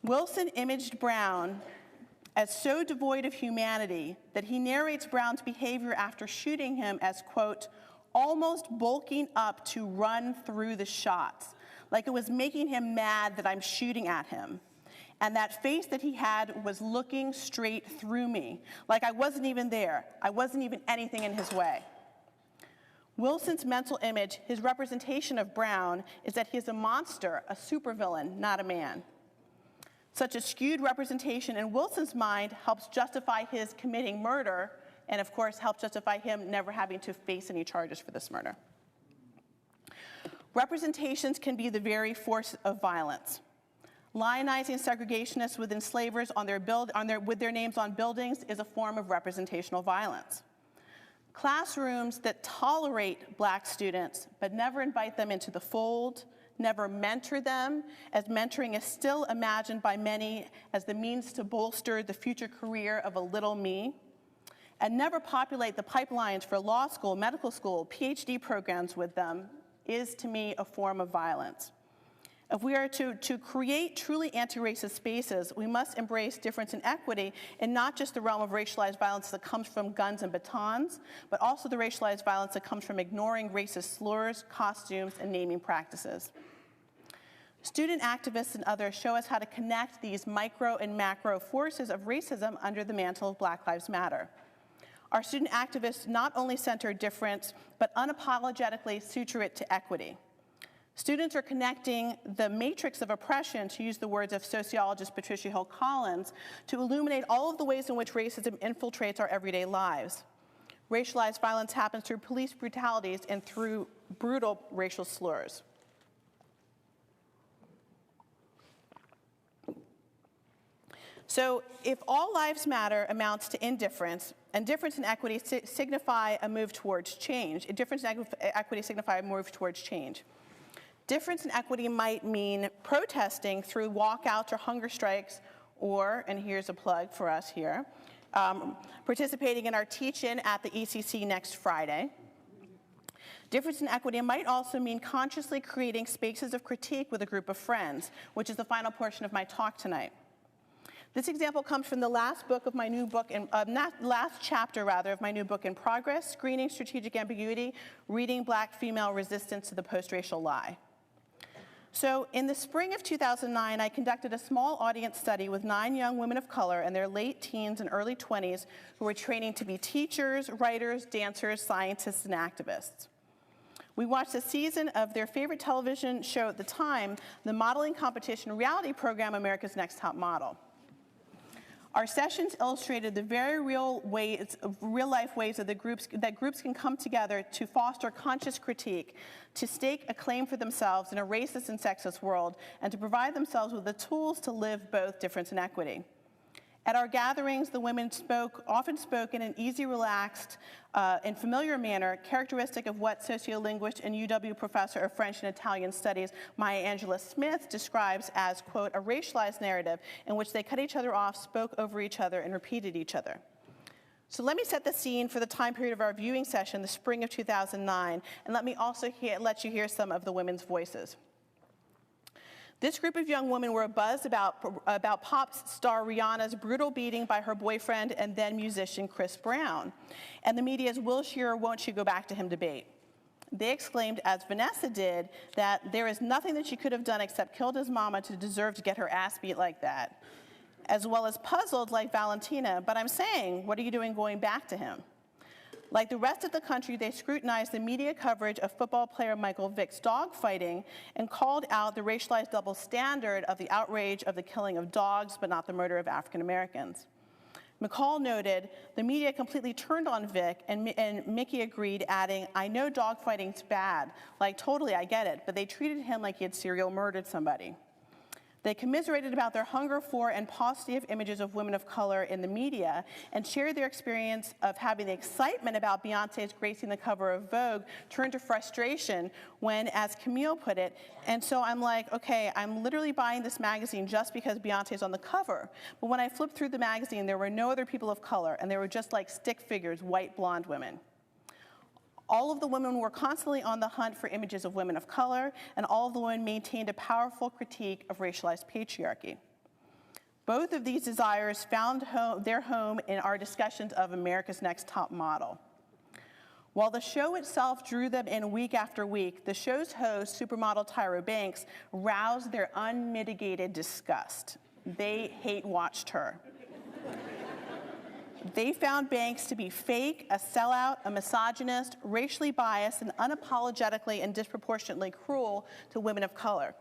Wilson imaged Brown as so devoid of humanity that he narrates Brown's behavior after shooting him as, quote, almost bulking up to run through the shots, like it was making him mad that I'm shooting at him. And that face that he had was looking straight through me, like I wasn't even there. I wasn't even anything in his way. Wilson's mental image, his representation of Brown, is that he's a monster, a supervillain, not a man. Such a skewed representation in Wilson's mind helps justify his committing murder, and of course helps justify him never having to face any charges for this murder. Representations can be the very force of violence. Lionizing segregationists with enslavers with their names on buildings is a form of representational violence. Classrooms that tolerate Black students but never invite them into the fold, never mentor them, as mentoring is still imagined by many as the means to bolster the future career of a little me, and never populate the pipelines for law school, medical school, PhD programs with them, is to me a form of violence. If we are to create truly anti-racist spaces, we must embrace difference and equity in not just the realm of racialized violence that comes from guns and batons, but also the racialized violence that comes from ignoring racist slurs, costumes, and naming practices. Student activists and others show us how to connect these micro and macro forces of racism under the mantle of Black Lives Matter. Our student activists not only center difference, but unapologetically suture it to equity. Students are connecting the matrix of oppression, to use the words of sociologist Patricia Hill Collins, to illuminate all of the ways in which racism infiltrates our everyday lives. Racialized violence happens through police brutalities and through brutal racial slurs. So if all lives matter amounts to indifference, and difference and equity signify a move towards change, difference and equity signify a move towards change. Difference and equity might mean protesting through walkouts or hunger strikes, or, and here's a plug for us here, participating in our teach-in at the ECC next Friday. Difference and equity might also mean consciously creating spaces of critique with a group of friends, which is the final portion of my talk tonight. This example comes from the last chapter of my new book in progress, Screening Strategic Ambiguity, Reading Black Female Resistance to the Post-Racial Lie. So in the spring of 2009, I conducted a small audience study with 9 young women of color in their late teens and early 20s who were training to be teachers, writers, dancers, scientists, and activists. We watched a season of their favorite television show at the time, the modeling competition reality program, America's Next Top Model. Our sessions illustrated the very real-life ways that groups can come together to foster conscious critique, to stake a claim for themselves in a racist and sexist world, and to provide themselves with the tools to live both difference and equity. At our gatherings, the women often spoke in an easy, relaxed, and familiar manner, characteristic of what sociolinguist and UW professor of French and Italian studies, Maya Angelou Smith, describes as, quote, a racialized narrative in which they cut each other off, spoke over each other, and repeated each other. So let me set the scene for the time period of our viewing session, the spring of 2009, and let me also let you hear some of the women's voices. This group of young women were abuzz about pop star Rihanna's brutal beating by her boyfriend and then musician Chris Brown, and the media's will she or won't she go back to him debate. They exclaimed, as Vanessa did, that there is nothing that she could have done except killed his mama to deserve to get her ass beat like that, as well as puzzled like Valentina, but I'm saying, what are you doing going back to him? Like the rest of the country, they scrutinized the media coverage of football player Michael Vick's dogfighting and called out the racialized double standard of the outrage of the killing of dogs, but not the murder of African Americans. McCall noted, the media completely turned on Vick, and Mickey agreed, adding, I know dogfighting's bad, like totally, I get it, but they treated him like he had serial murdered somebody. They commiserated about their hunger for and paucity of images of women of color in the media, and shared their experience of having the excitement about Beyonce's gracing the cover of Vogue turn to frustration when, as Camille put it, and so I'm like, okay, I'm literally buying this magazine just because Beyonce's on the cover. But when I flipped through the magazine, there were no other people of color, and they were just like stick figures, white blonde women. All of the women were constantly on the hunt for images of women of color, and all of the women maintained a powerful critique of racialized patriarchy. Both of these desires found their home in our discussions of America's Next Top Model. While the show itself drew them in week after week, the show's host, supermodel Tyra Banks, roused their unmitigated disgust. They hate-watched her. They found Banks to be fake, a sellout, a misogynist, racially biased, and unapologetically and disproportionately cruel to women of color.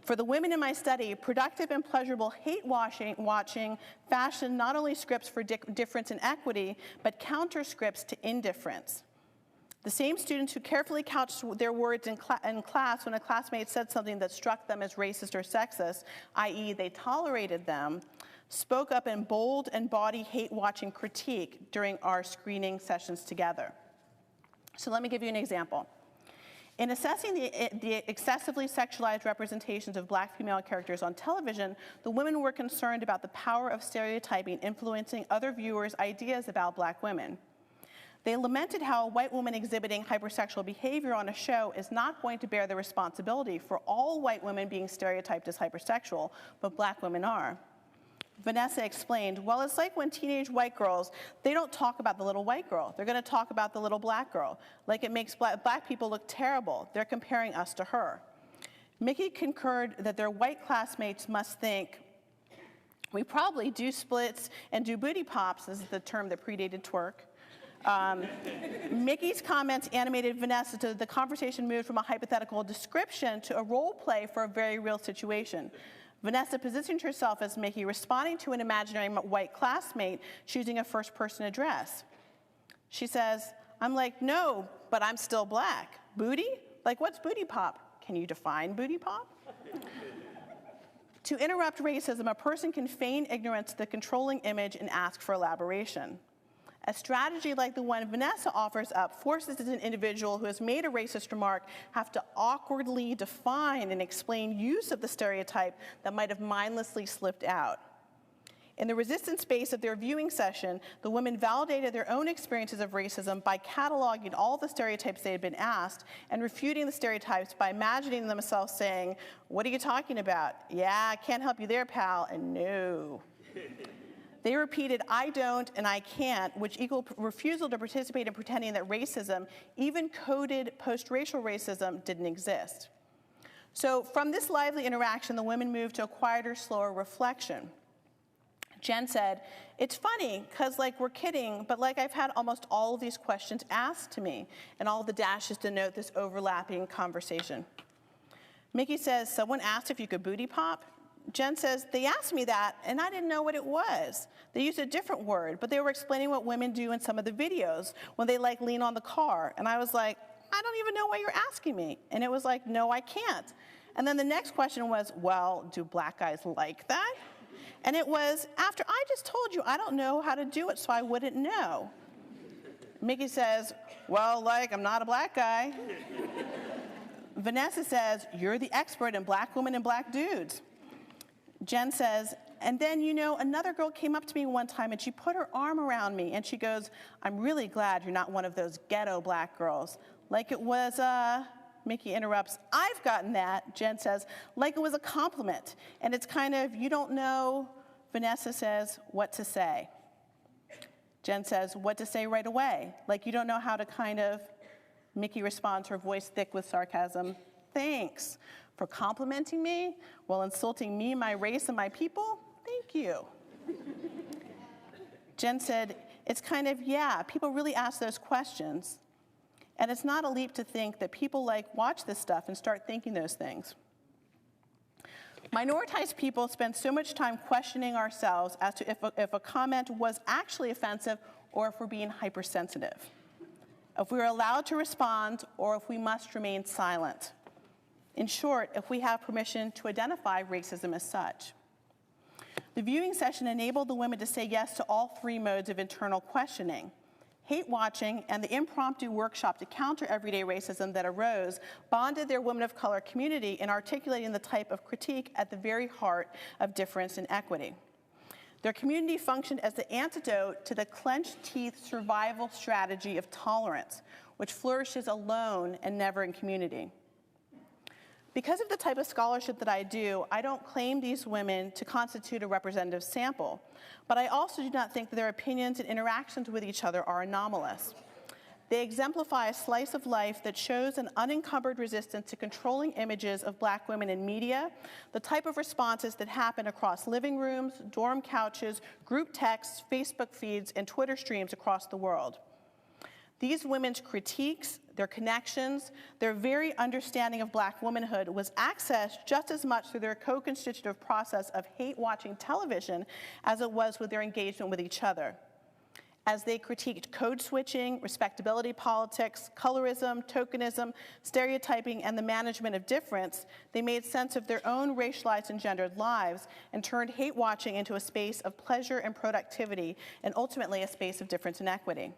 For the women in my study, productive and pleasurable hate-watching fashioned not only scripts for difference and equity, but counter-scripts to indifference. The same students who carefully couched their words in class when a classmate said something that struck them as racist or sexist, i.e. they tolerated them, spoke up in bold and bawdy hate-watching critique during our screening sessions together. So let me give you an example. In assessing the excessively sexualized representations of Black female characters on television, the women were concerned about the power of stereotyping influencing other viewers' ideas about Black women. They lamented how a white woman exhibiting hypersexual behavior on a show is not going to bear the responsibility for all white women being stereotyped as hypersexual, but Black women are. Vanessa explained, well, it's like when teenage white girls, they don't talk about the little white girl. They're going to talk about the little Black girl. Like it makes black people look terrible. They're comparing us to her. Mickey concurred that their white classmates must think, we probably do splits and do booty pops, this is the term that predated twerk. Mickey's comments animated Vanessa so the conversation moved from a hypothetical description to a role play for a very real situation. Vanessa positioned herself as Mickey, responding to an imaginary white classmate, choosing a first-person address. She says, I'm like, no, but I'm still Black. Booty? Like, what's booty pop? Can you define booty pop? To interrupt racism, a person can feign ignorance of the controlling image and ask for elaboration. A strategy like the one Vanessa offers up forces an individual who has made a racist remark have to awkwardly define and explain use of the stereotype that might have mindlessly slipped out. In the resistance space of their viewing session, the women validated their own experiences of racism by cataloging all the stereotypes they had been asked and refuting the stereotypes by imagining themselves saying, what are you talking about? Yeah, I can't help you there, pal, and no. They repeated, I don't and I can't, which equaled refusal to participate in pretending that racism, even coded post-racial racism, didn't exist. So from this lively interaction, the women moved to a quieter, slower reflection. Jen said, it's funny, because like we're kidding, but like I've had almost all of these questions asked to me, and all the dashes denote this overlapping conversation. Mickey says, someone asked if you could booty pop? Jen says, they asked me that, and I didn't know what it was. They used a different word, but they were explaining what women do in some of the videos when they like lean on the car. And I was like, I don't even know why you're asking me. And it was like, no, I can't. And then the next question was, well, do Black guys like that? And it was, after I just told you I don't know how to do it, so I wouldn't know. Mickey says, well, like, I'm not a Black guy. Vanessa says, you're the expert in Black women and Black dudes. Jen says, and then, you know, another girl came up to me one time and she put her arm around me and she goes, I'm really glad you're not one of those ghetto Black girls. Like it was, Mickey interrupts, I've gotten that, Jen says, like it was a compliment. And it's kind of, you don't know, Vanessa says, what to say. Jen says, what to say right away. Like you don't know how to kind of, Mickey responds, her voice thick with sarcasm, thanks. For complimenting me while insulting me, my race, and my people? Thank you. Jen said, it's kind of, yeah, people really ask those questions. And it's not a leap to think that people like watch this stuff and start thinking those things. Minoritized people spend so much time questioning ourselves as to if a comment was actually offensive or if we're being hypersensitive. If we're allowed to respond or if we must remain silent. In short, if we have permission to identify racism as such. The viewing session enabled the women to say yes to all three modes of internal questioning. Hate watching and the impromptu workshop to counter everyday racism that arose bonded their women of color community in articulating the type of critique at the very heart of difference and equity. Their community functioned as the antidote to the clenched teeth survival strategy of tolerance, which flourishes alone and never in community. Because of the type of scholarship that I do, I don't claim these women to constitute a representative sample, but I also do not think that their opinions and interactions with each other are anomalous. They exemplify a slice of life that shows an unencumbered resistance to controlling images of Black women in media, the type of responses that happen across living rooms, dorm couches, group texts, Facebook feeds, and Twitter streams across the world. These women's critiques, their connections, their very understanding of Black womanhood was accessed just as much through their co-constitutive process of hate-watching television as it was with their engagement with each other. As they critiqued code switching, respectability politics, colorism, tokenism, stereotyping, and the management of difference, they made sense of their own racialized and gendered lives and turned hate watching into a space of pleasure and productivity, and ultimately a space of difference and equity.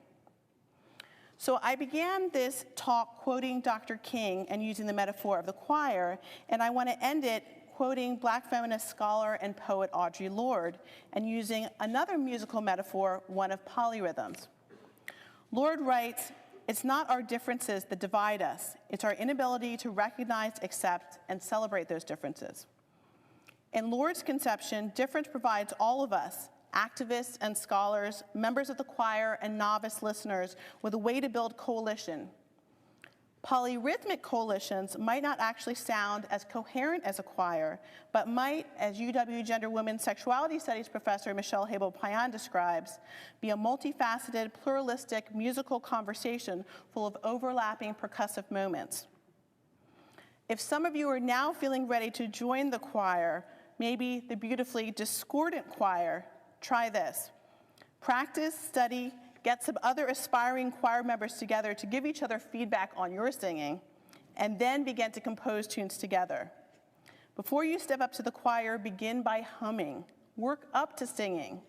So I began this talk quoting Dr. King and using the metaphor of the choir, and I want to end it quoting Black feminist scholar and poet Audre Lorde, and using another musical metaphor, one of polyrhythms. Lorde writes, "It's not our differences that divide us, it's our inability to recognize, accept, and celebrate those differences." In Lorde's conception, difference provides all of us, activists and scholars, members of the choir, and novice listeners, with a way to build coalition. Polyrhythmic coalitions might not actually sound as coherent as a choir, but might, as UW Gender Women's Sexuality Studies professor Michelle Habel-Payan describes, be a multifaceted, pluralistic, musical conversation full of overlapping percussive moments. If some of you are now feeling ready to join the choir, maybe the beautifully discordant choir, try this. Practice, study, get some other aspiring choir members together to give each other feedback on your singing, and then begin to compose tunes together. Before you step up to the choir, begin by humming. Work up to singing.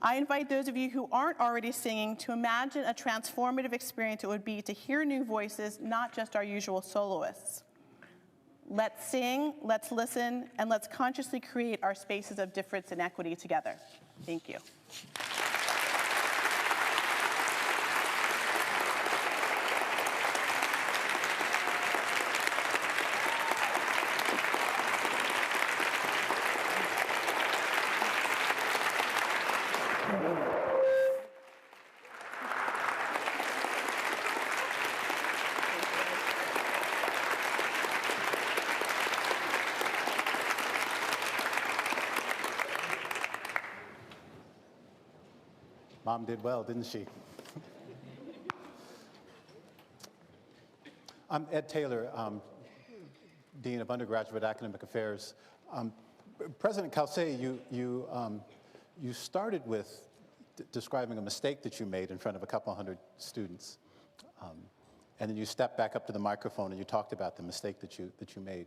I invite those of you who aren't already singing to imagine a transformative experience it would be to hear new voices, not just our usual soloists. Let's sing, let's listen, and let's consciously create our spaces of difference and equity together. Thank you. Mom did well, didn't she? I'm Ed Taylor, Dean of Undergraduate Academic Affairs. President Kelsey, you started with describing a mistake that you made in front of a couple hundred students. And then you stepped back up to the microphone and you talked about the mistake that you made.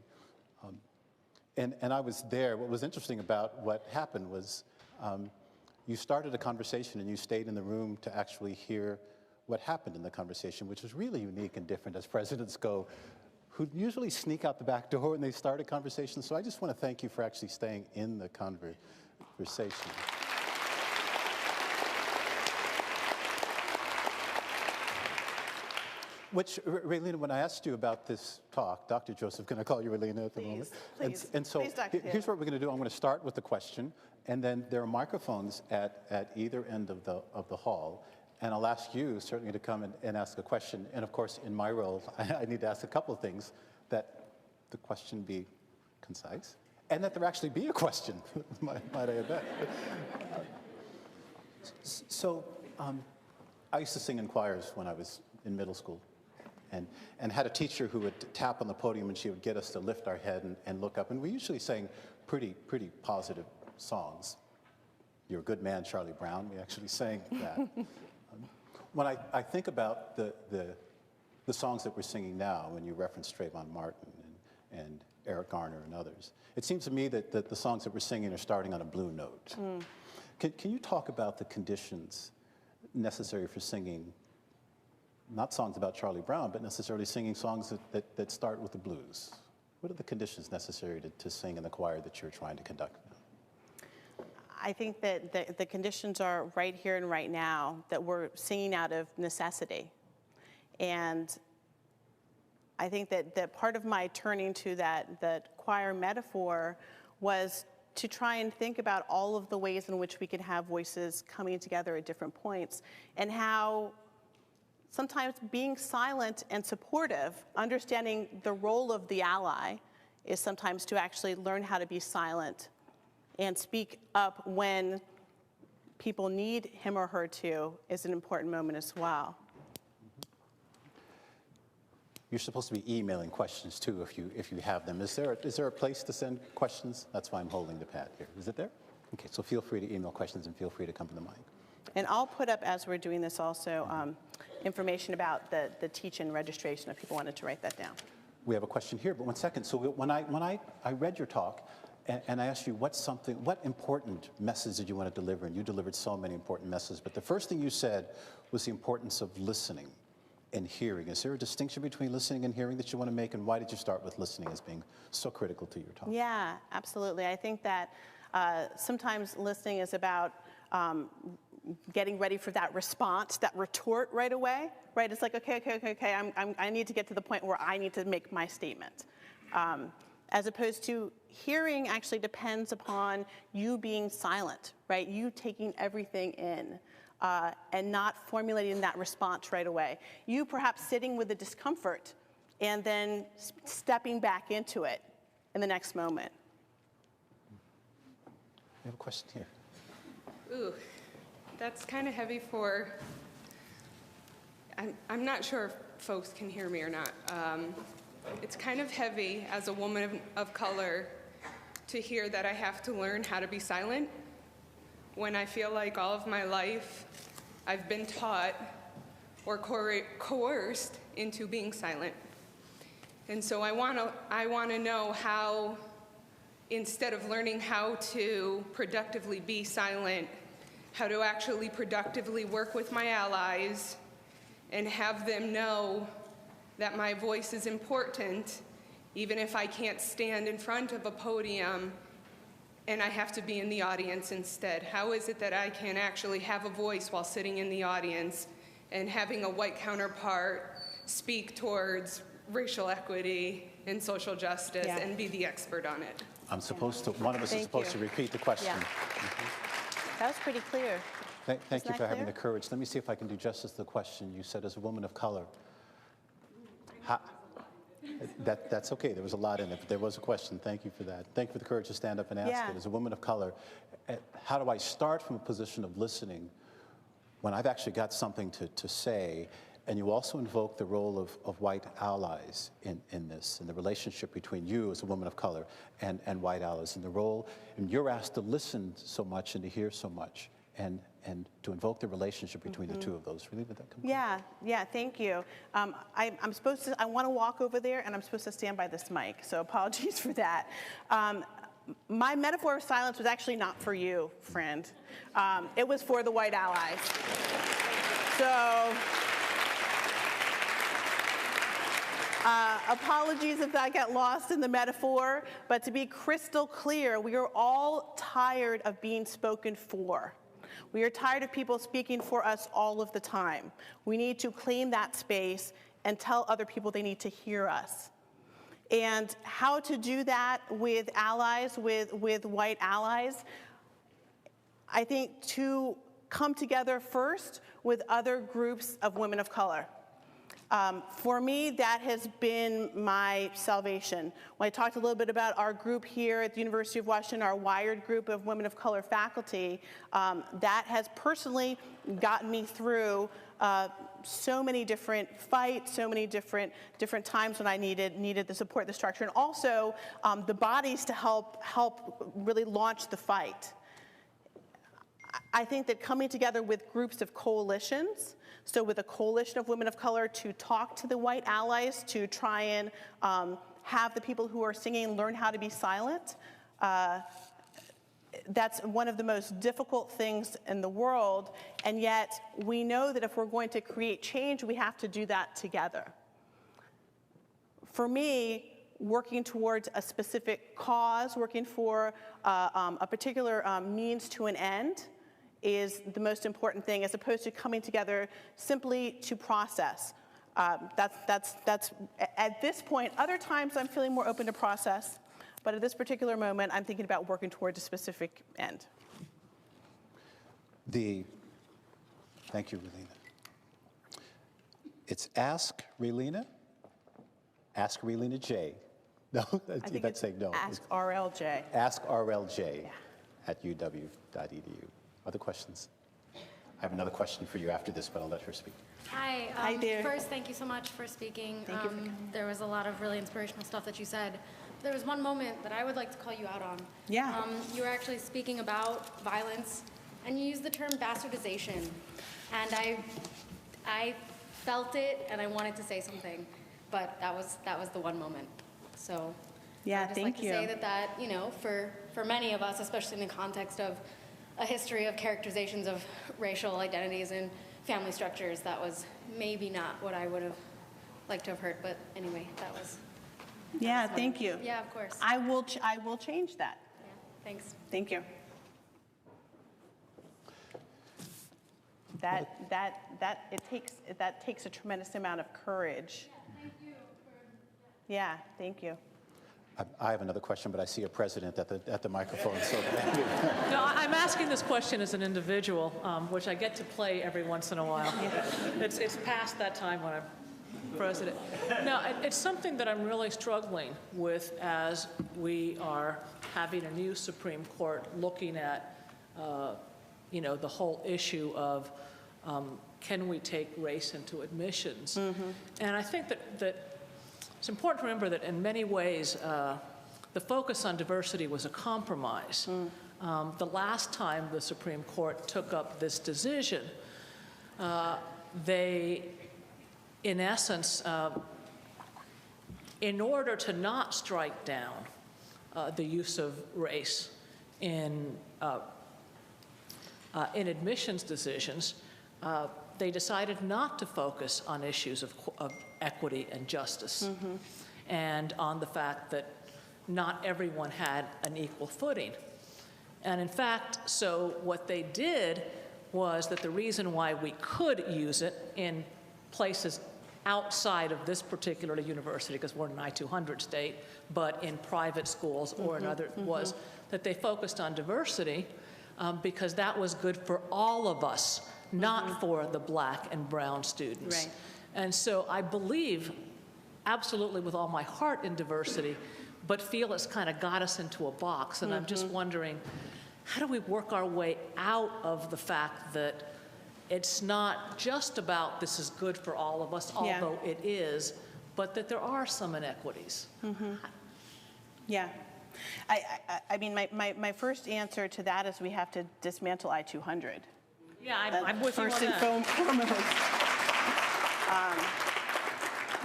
And I was there. What was interesting about what happened was you started a conversation and you stayed in the room to actually hear what happened in the conversation, which was really unique and different as presidents go, who usually sneak out the back door when they start a conversation. So I just want to thank you for actually staying in the conversation. Which, Ralina, when I asked you about this talk, Dr. Joseph, can I call you Ralina at the moment? Please, and so please, Dr. Here's what we're going to do. I'm going to start with the question, and then there are microphones at either end of the hall, and I'll ask you certainly to come and ask a question. And of course, in my role, I need to ask a couple of things, that the question be concise, and that there actually be a question, might I add that. I used to sing in choirs when I was in middle school. And had a teacher who would tap on the podium and she would get us to lift our head and look up. And we usually sang pretty positive songs. You're a Good Man, Charlie Brown. We actually sang that. When I think about the songs that we're singing now, when you reference Trayvon Martin Eric Garner and others. It seems to me that the songs that we're singing are starting on a blue note. Can you talk about the conditions necessary for singing, not songs about Charlie Brown, but necessarily singing songs that start with the blues? What are the conditions necessary to sing in the choir that you're trying to conduct now? I think that the conditions are right here and right now, that we're singing out of necessity. And I think that part of my turning to that choir metaphor was to try and think about all of the ways in which we can have voices coming together at different points, and how sometimes being silent and supportive, understanding the role of the ally, is sometimes to actually learn how to be silent and speak up when people need him or her to, is an important moment as well. You're supposed to be emailing questions too if you have them. Is there a place to send questions? That's why I'm holding the pad here. Is it there? Okay, so feel free to email questions and feel free to come to the mic. And I'll put up, as we're doing this also, information about the teach-in registration if people wanted to write that down. We have a question here, but one second. So when I read your talk and I asked you what important message did you want to deliver, and you delivered so many important messages, but the first thing you said was the importance of listening and hearing. Is there a distinction between listening and hearing that you want to make, and why did you start with listening as being so critical to your talk? Yeah, absolutely. I think that sometimes listening is about getting ready for that response, that retort right away, right? It's like, okay, I need to get to the point where I need to make my statement. As opposed to hearing actually depends upon you being silent, right? You taking everything in. And not formulating that response right away. You perhaps sitting with the discomfort and then stepping back into it in the next moment. We have a question here. Ooh, that's kind of heavy for, I'm not sure if folks can hear me or not. It's kind of heavy as a woman of color to hear that I have to learn how to be silent, when I feel like all of my life I've been taught or coerced into being silent. And so I want to know how, instead of learning how to productively be silent, how to actually productively work with my allies and have them know that my voice is important, even if I can't stand in front of a podium and I have to be in the audience instead. How is it that I can actually have a voice while sitting in the audience and having a white counterpart speak towards racial equity and social justice and be the expert on it? I'm supposed to, one of us is supposed to repeat the question. Yeah. That was pretty clear. Thank you for having the courage. Let me see if I can do justice to the question. You said, as a woman of color, that's okay. There was a lot in it, but there was a question. Thank you for that. Thank you for the courage to stand up and ask it. As a woman of color, how do I start from a position of listening when I've actually got something to say? And you also invoke the role of white allies in this, and the relationship between you as a woman of color and white allies, and the role, and you're asked to listen so much and to hear so much, and to invoke the relationship between the two of those. Really, would that come? Yeah, thank you. I'm supposed to, I want to walk over there, and I'm supposed to stand by this mic, so apologies for that. My metaphor of silence was actually not for you, friend. It was for the white allies. So, apologies if that got lost in the metaphor, but to be crystal clear, we are all tired of being spoken for. We are tired of people speaking for us all of the time. We need to clean that space and tell other people they need to hear us. And how to do that with allies, with white allies, I think to come together first with other groups of women of color. For me, that has been my salvation. When I talked a little bit about our group here at the University of Washington, our wired group of women of color faculty, that has personally gotten me through so many different fights, so many different times when I needed the support, the structure, and also the bodies to help really launch the fight. I think that coming together with groups of coalitions, so with a coalition of women of color to talk to the white allies, to try and have the people who are singing learn how to be silent. That's one of the most difficult things in the world, and yet we know that if we're going to create change, we have to do that together. For me, working towards a specific cause, working for a particular means to an end is the most important thing, as opposed to coming together simply to process. That's at this point. Other times I'm feeling more open to process, but at this particular moment, I'm thinking about working towards a specific end. Thank you, Ralina. It's Ask Ralina. Ask Ralina J. No, that's saying no. Ask RLJ. Ask RLJ at uw.edu. Other questions? I have another question for you after this, but I'll let her speak. Hi. Hi there. First, thank you so much for speaking. Thank you for coming. There was a lot of really inspirational stuff that you said. There was one moment that I would like to call you out on. Yeah. You were actually speaking about violence, and you used the term bastardization. And I felt it, and I wanted to say something, but that was the one moment. So Yeah, I'd just thank like you. to say that you know, for many of us, especially in the context of a history of characterizations of racial identities and family structures, that was maybe not what I would have liked to have heard. But anyway, that was. Yeah, thank you. Yeah, of course. I will change that. Yeah, thanks. Thank you. That takes a tremendous amount of courage. Yeah, thank you. Yeah, thank you. I have another question, but I see a president at the microphone, so. No, I'm asking this question as an individual, which I get to play every once in a while. It's past that time when I'm president. Now, it's something that I'm really struggling with as we are having a new Supreme Court looking at, you know, the whole issue of can we take race into admissions? And I think that it's important to remember that in many ways, the focus on diversity was a compromise. The last time the Supreme Court took up this decision, they, in essence, in order to not strike down the use of race in admissions decisions, they decided not to focus on issues of equity and justice, and on the fact that not everyone had an equal footing. And in fact, so what they did was that the reason why we could use it in places outside of this particular university, because we're an I-200 state, but in private schools or in other, was that they focused on diversity because that was good for all of us, not for the black and brown students. Right. And so I believe absolutely with all my heart in diversity, but feel it's kind of got us into a box. And I'm just wondering, how do we work our way out of the fact that it's not just about this is good for all of us, although it is, but that there are some inequities? Yeah. I mean, my first answer to that is we have to dismantle I-200. Yeah, I'm with you on First that. and foremost.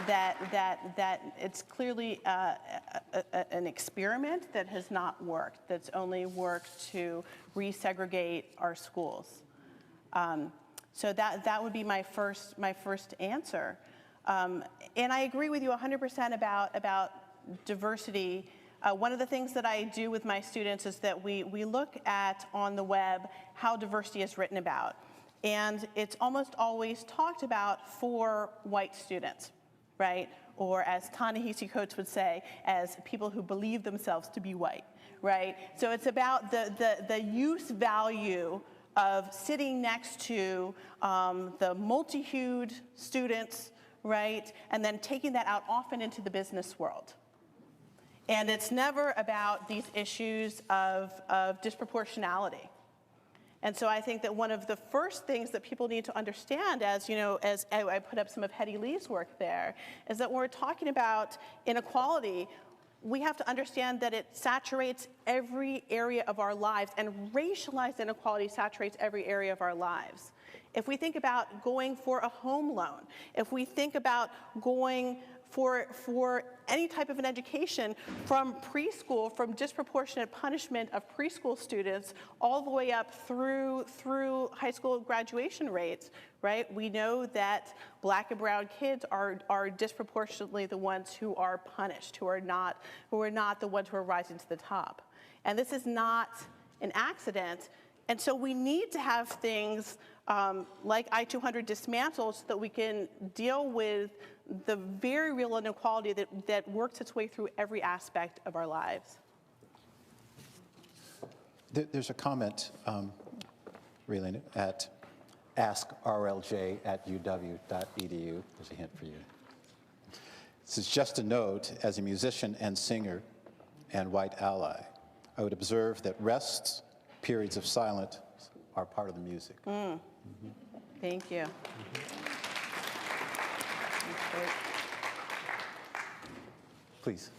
That it's clearly an experiment that has not worked, that's only worked to resegregate our schools. So that would be my first answer. And I agree with you 100% about diversity. One of the things that I do with my students is that we look at on the web how diversity is written about. And it's almost always talked about for white students, right? Or as Ta-Nehisi Coates would say, as people who believe themselves to be white, right? So it's about the use value of sitting next to the multi-hued students, right? And then taking that out often into the business world. And it's never about these issues of disproportionality. And so I think that one of the first things that people need to understand, as you know, as I put up some of Hetty Lee's work there, is that when we're talking about inequality, we have to understand that it saturates every area of our lives, and racialized inequality saturates every area of our lives. If we think about going for a home loan, if we think about going for any type of an education from preschool, from disproportionate punishment of preschool students all the way up through high school graduation rates, right? We know that Black and brown kids are disproportionately the ones who are punished, who are not the ones who are rising to the top. And this is not an accident. And so we need to have things like I-200 dismantled so that we can deal with the very real inequality that works its way through every aspect of our lives. There's a comment, Ralina, at askrlj@uw.edu. There's a hint for you. This is just a note, as a musician and singer and white ally, I would observe that rests, periods of silence, are part of the music. Thank you. Please.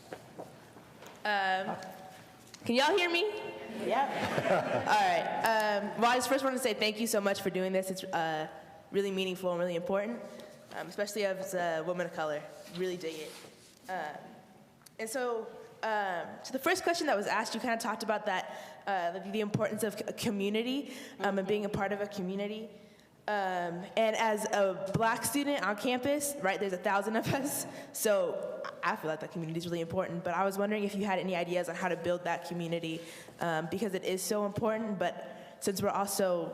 Can y'all hear me? Yeah. All right. Well, I just first want to say thank you so much for doing this. It's really meaningful and really important, especially as a woman of color. Really dig it. And so the first question that was asked, you kind of talked about that, the importance of community and being a part of a community. And as a Black student on campus, right, there's 1,000 of us, so I feel like that community is really important, but I was wondering if you had any ideas on how to build that community, because it is so important, but since we're also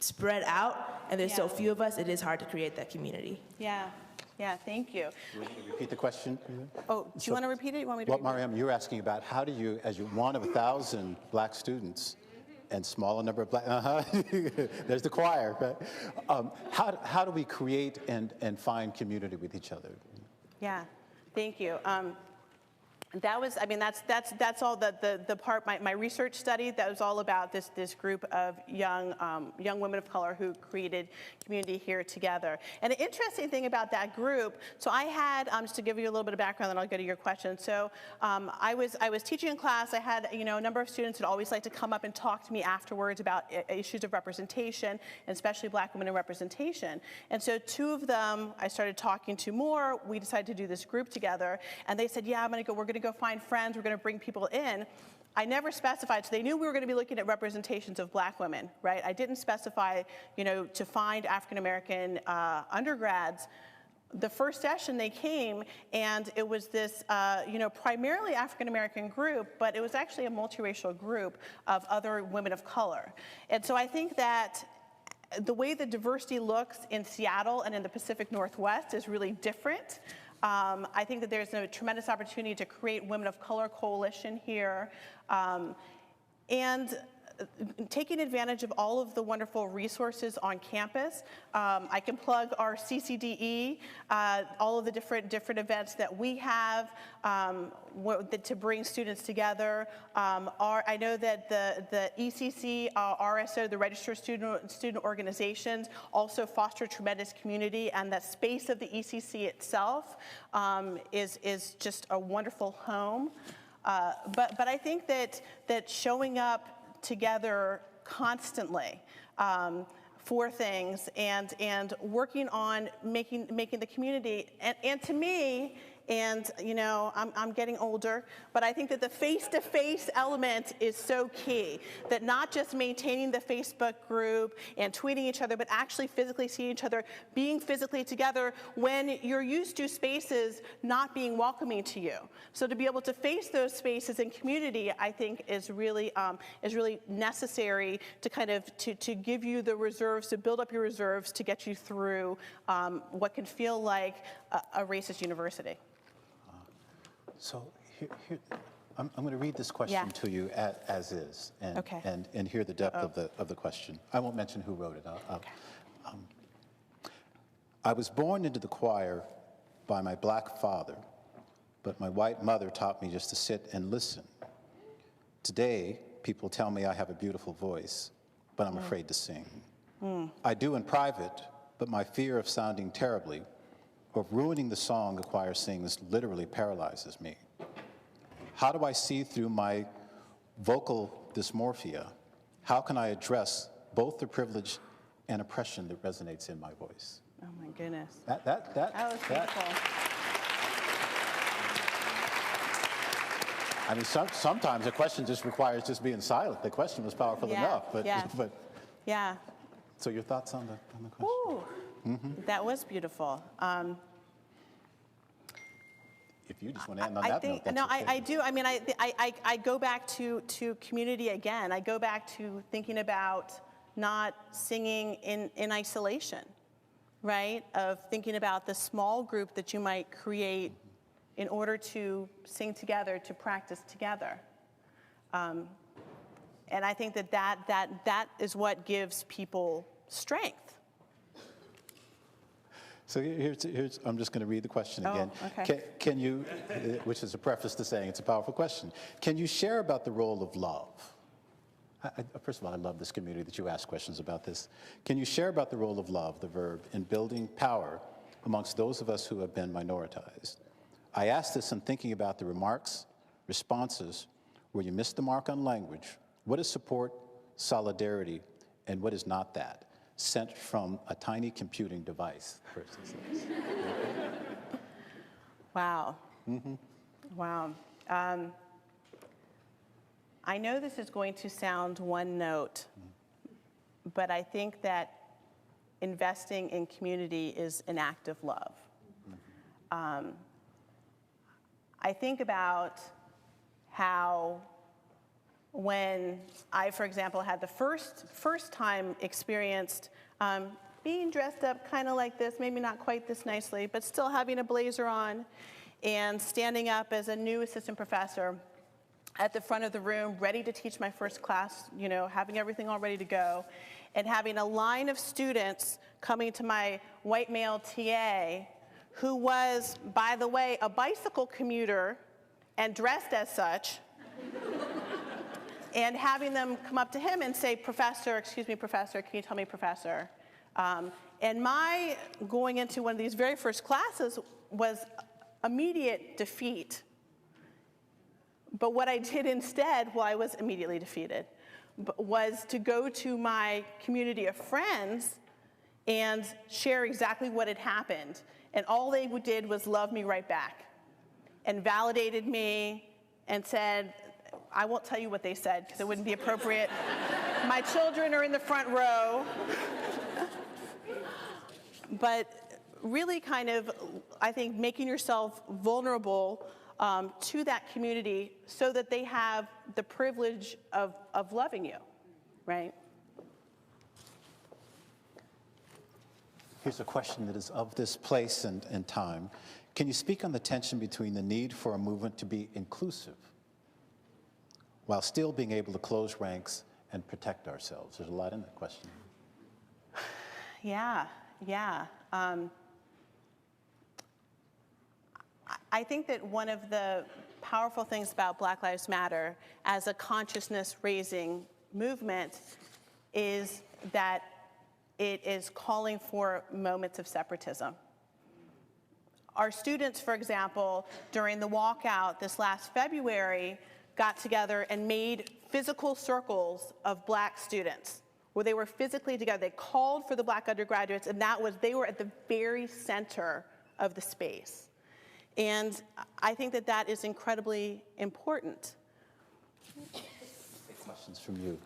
spread out and there's so few of us, it is hard to create that community. Yeah, thank you. Can you repeat the question? Oh, do you want to repeat it? You want me to Well, repeat it? Mariam, you're asking about how do you, as you're one of 1,000 Black students, and smaller number of Black, there's the choir, right? How do we create and find community with each other? Yeah, thank you. That was, I mean, that's all the part, my research study, that was all about this group of young women of color who created community here together. And the interesting thing about that group, so I had, just to give you a little bit of background, then I'll go to your question. So I was teaching in class. I had, a number of students that always like to come up and talk to me afterwards about issues of representation, and especially Black women in representation. And so two of them I started talking to more. We decided to do this group together, and they said, yeah, we're going to go find friends, we're going to bring people in. I never specified, so they knew we were going to be looking at representations of Black women, right? I didn't specify, to find African American undergrads. The first session they came, and it was this, primarily African American group, but it was actually a multiracial group of other women of color. And so I think that the way the diversity looks in Seattle and in the Pacific Northwest is really different. I think that there's a tremendous opportunity to create Women of Color Coalition here, and taking advantage of all of the wonderful resources on campus. I can plug our CCDE, all of the different events that we have to bring students together. I know that the ECC, RSO, the Registered Student Organizations, also foster tremendous community, and the space of the ECC itself is just a wonderful home. But I think that showing up together constantly for things and working on making the community, and to me, and I'm getting older, but I think that the face-to-face element is so key, that not just maintaining the Facebook group and tweeting each other, but actually physically seeing each other, being physically together when you're used to spaces not being welcoming to you. So to be able to face those spaces in community, I think is really necessary to kind of to give you the reserves, to build up your reserves to get you through what can feel like a racist university. So here I'm going to read this question to you as is, and hear the depth of the question. I won't mention who wrote it. I was born into the choir by my Black father, but my white mother taught me just to sit and listen. Today, people tell me I have a beautiful voice, but I'm afraid to sing. I do in private, but my fear of sounding terribly, of ruining the song the choir sings, literally paralyzes me. How do I see through my vocal dysmorphia? How can I address both the privilege and oppression that resonates in my voice? Oh my goodness. That was beautiful. I mean, sometimes a question just requires just being silent. The question was powerful enough, but yeah. So your thoughts on the question? Ooh, that was beautiful. If you just want to end on that note, that's no, okay. I do. I mean, I go back to community again. I go back to thinking about not singing in isolation, right? Of thinking about the small group that you might create in order to sing together, to practice together. And I think that is what gives people strength. So here's I'm just going to read the question again. Okay. Can you, which is a preface to saying it's a powerful question, can you share about the role of love? First of all, I love this community that you ask questions about this. Can you share about the role of love, the verb, in building power amongst those of us who have been minoritized? I ask this in thinking about the remarks, responses, where you missed the mark on language. What is support, solidarity, and what is not that? Sent from a tiny computing device, the person says. Wow. Wow. I know this is going to sound one note, but I think that investing in community is an act of love. I think about how when I, for example, had the first time experienced being dressed up kind of like this, maybe not quite this nicely, but still having a blazer on and standing up as a new assistant professor at the front of the room, ready to teach my first class, you know, having everything all ready to go, and having a line of students coming to my white male TA, who was, by the way, a bicycle commuter and dressed as such, and having them come up to him and say, "Professor, excuse me, professor, can you tell me, professor?" And my going into one of these very first classes was immediate defeat. But what I did instead, well, I was immediately defeated, was to go to my community of friends and share exactly what had happened. And all they did was love me right back and validated me and said, I won't tell you what they said because it wouldn't be appropriate. My children are in the front row. But really kind of, I think, making yourself vulnerable to that community so that they have the privilege of loving you, right? Here's a question that is of this place and time. Can you speak on the tension between the need for a movement to be inclusive while still being able to close ranks and protect ourselves? There's a lot in that question. Yeah. I think that one of the powerful things about Black Lives Matter as a consciousness-raising movement is that it is calling for moments of separatism. Our students, for example, during the walkout this last February, got together and made physical circles of Black students where they were physically together. They called for the Black undergraduates, and they were at the very center of the space. And I think that that is incredibly important. Questions from you.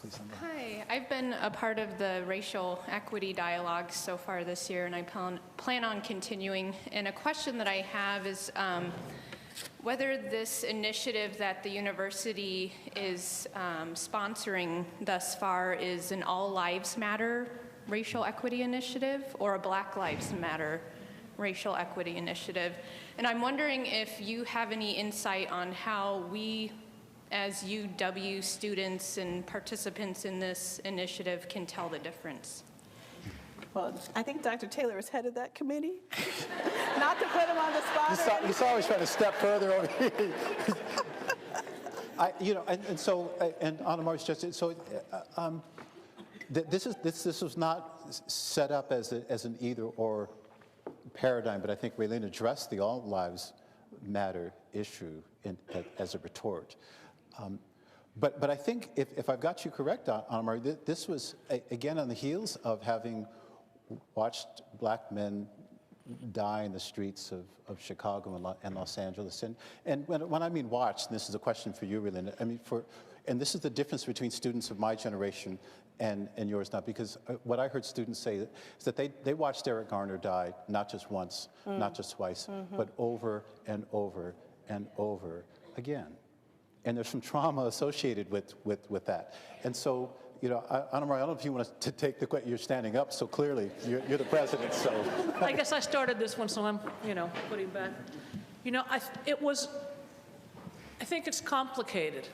Please. Hi, I've been a part of the racial equity dialogue so far this year, and I plan on continuing. And a question that I have is whether this initiative that the university is sponsoring thus far is an All Lives Matter racial equity initiative or a Black Lives Matter racial equity initiative. And I'm wondering if you have any insight on how we, as UW students and participants in this initiative, can tell the difference. Well, I think Dr. Taylor is head of that committee. Not to put him on the spot. He's always trying to step further over here. And Anna Mark's just so. This was not set up as an either-or paradigm, but I think Ralina addressed the All Lives Matter issue as a retort. But I think if I've got you correct, Anna Marie, this was again on the heels of having watched Black men die in the streets of Chicago and Los Angeles. And when I mean watch, and this is a question for you, Ralina, I mean, and this is the difference between students of my generation and yours now, because what I heard students say is that they watched Eric Garner die not just once, not just twice, but over and over and over again. And there's some trauma associated with that. And so, you know, Anna Maria, I don't know if you want to take the question. You're standing up, so clearly you're the president, so. I guess I started this one, so I'm, you know, putting back. You know, I think it's complicated.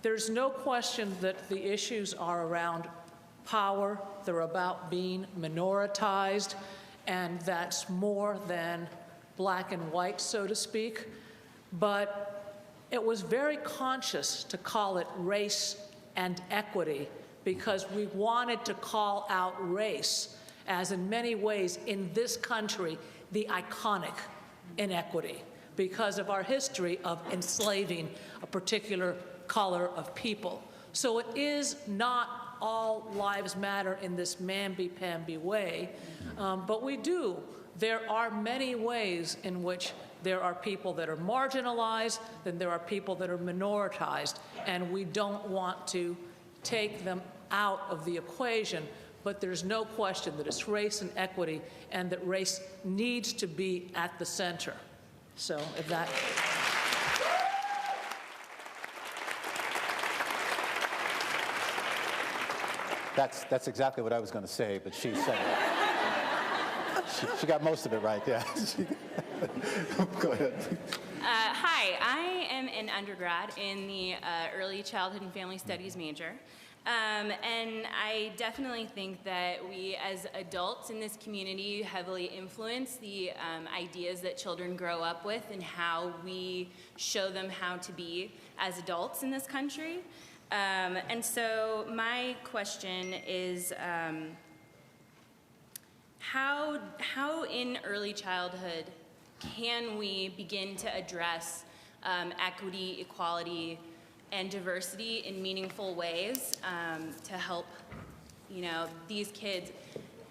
There's no question that the issues are around power. They're about being minoritized, and that's more than black and white, so to speak. But it was very conscious to call it race and equity because we wanted to call out race as, in many ways, in this country, the iconic inequity because of our history of enslaving a particular color of people. So it is not all lives matter in this mamby-pamby way, but we do. There are many ways in which there are people that are marginalized, then there are people that are minoritized, and we don't want to take them out of the equation, but there's no question that it's race and equity and that race needs to be at the center. So if that... That's exactly what I was going to say, but she said it. She got most of it right, yeah. Go ahead. Hi, I am an undergrad in the Early Childhood and Family Studies major. And I definitely think that we as adults in this community heavily influence the ideas that children grow up with and how we show them how to be as adults in this country. And so my question is, how in early childhood can we begin to address equity, equality, and diversity in meaningful ways to help, you know, these kids?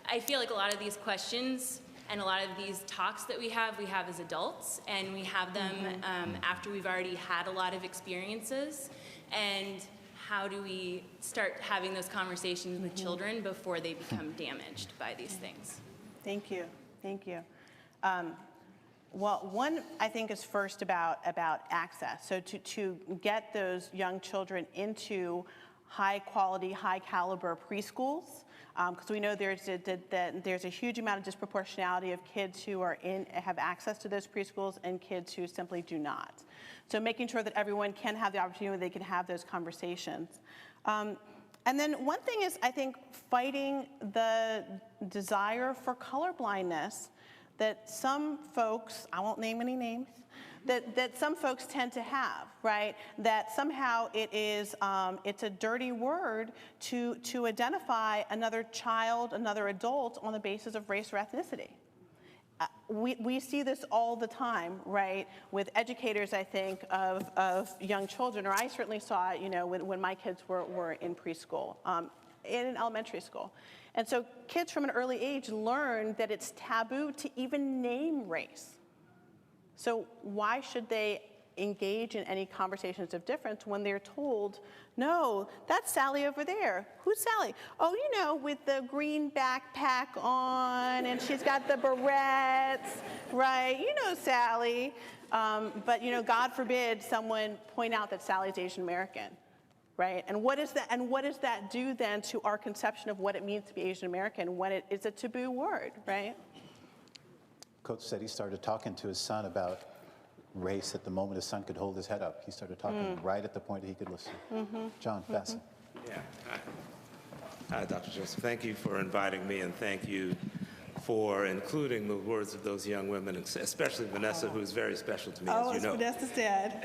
I feel like a lot of these questions and a lot of these talks that we have as adults, and we have them after we've already had a lot of experiences. And how do we start having those conversations with children before they become damaged by these things? Thank you. Thank you. Well, one, I think, is first about access. So to get those young children into high quality, high caliber preschools, because we know there's a huge amount of disproportionality of kids who have access to those preschools and kids who simply do not. So making sure that everyone can have the opportunity, they can have those conversations. And then one thing is, I think, fighting the desire for colorblindness that some folks, I won't name any names, that some folks tend to have, right? That somehow it is, it's a dirty word to identify another child, another adult on the basis of race or ethnicity. We see this all the time, right, with educators, I think, of young children, or I certainly saw it, you know, when my kids were in preschool, in elementary school. And so kids from an early age learn that it's taboo to even name race. So why should they engage in any conversations of difference when they're told, no, that's Sally over there. Who's Sally? Oh, you know, with the green backpack on, and she's got the barrettes, right? You know Sally. But, you know, God forbid someone point out that Sally's Asian American, right? And what is that? And what does that do then to our conception of what it means to be Asian American when it is a taboo word, right? Coach said he started talking to his son about race at the moment his son could hold his head up. He started talking right at the point that he could listen. John Bassett. Yeah. Hi, Dr. Joseph. Thank you for inviting me, and thank you for including the words of those young women, especially Vanessa, who is very special to me, as you know. Oh, Vanessa's dad.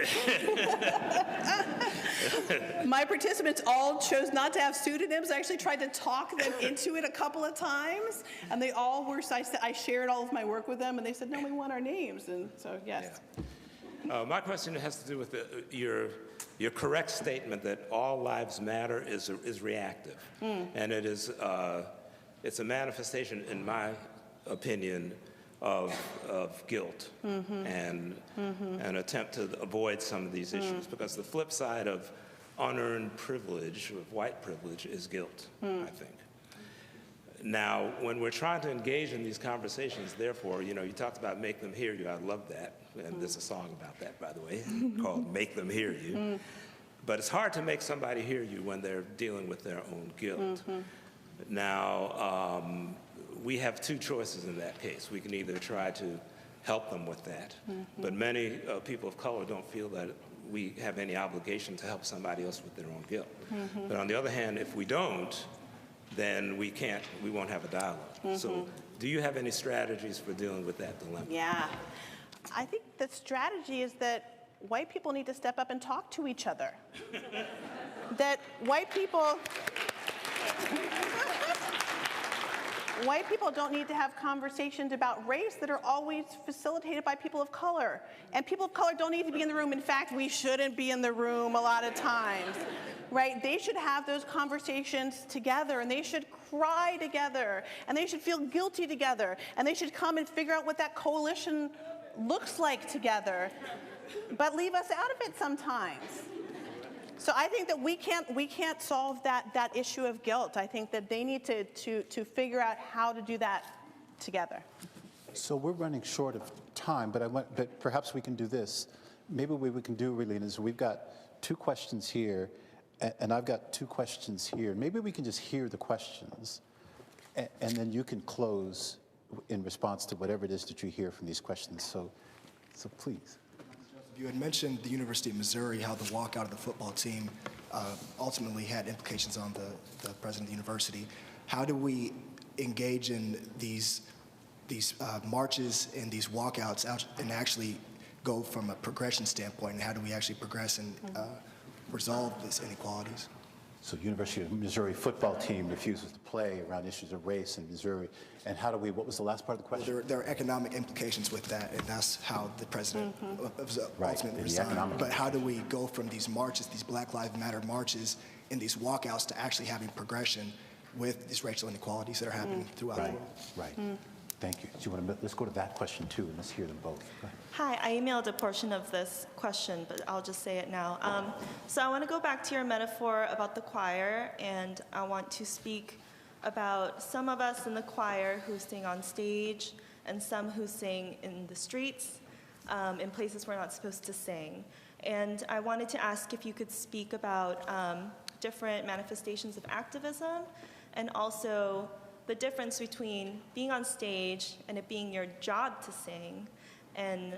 My participants all chose not to have pseudonyms. I actually tried to talk them into it a couple of times, and they all were, I shared all of my work with them, and they said, no, we want our names, and so, yes. Yeah. My question has to do with your correct statement that all lives matter is reactive, and it is it's a manifestation, in my opinion of guilt and an attempt to avoid some of these issues, because the flip side of unearned privilege, of white privilege, is guilt, I think. Now, when we're trying to engage in these conversations, therefore, you talked about make them hear you. I love that. And there's a song about that, by the way, called Make Them Hear You. But it's hard to make somebody hear you when they're dealing with their own guilt. Now, we have two choices in that case. We can either try to help them with that, but many people of color don't feel that we have any obligation to help somebody else with their own guilt. But on the other hand, if we don't, then we won't have a dialogue. So do you have any strategies for dealing with that dilemma? Yeah. I think the strategy is that white people need to step up and talk to each other. That white people don't need to have conversations about race that are always facilitated by people of color. And people of color don't need to be in the room. In fact, we shouldn't be in the room a lot of times, right? They should have those conversations together, and they should cry together, and they should feel guilty together, and they should come and figure out what that coalition looks like together, but leave us out of it sometimes. So I think that we can't solve that issue of guilt. I think that they need to figure out how to do that together. So we're running short of time, but perhaps we can do this. Maybe what we can do, Ralina, is we've got 2 questions here, and I've got 2 questions here. Maybe we can just hear the questions, and then you can close in response to whatever it is that you hear from these questions. So please. You had mentioned the University of Missouri, how the walkout of the football team ultimately had implications on the president of the university. How do we engage in these marches and these walkouts and actually go from a progression standpoint, and how do we actually progress and resolve these inequalities? So University of Missouri football team refuses to play around issues of race in Missouri. And how do we, what was the last part of the question? Well, there are economic implications with that, and that's how the president ultimately resigned. But how do we go from these marches, these Black Lives Matter marches, and these walkouts to actually having progression with these racial inequalities that are happening throughout the world? Right. Thank you. So let's go to that question too, and let's hear them both. Hi, I emailed a portion of this question, but I'll just say it now. So I want to go back to your metaphor about the choir, and I want to speak about some of us in the choir who sing on stage and some who sing in the streets, in places we're not supposed to sing. And I wanted to ask if you could speak about different manifestations of activism, and also the difference between being on stage and it being your job to sing, and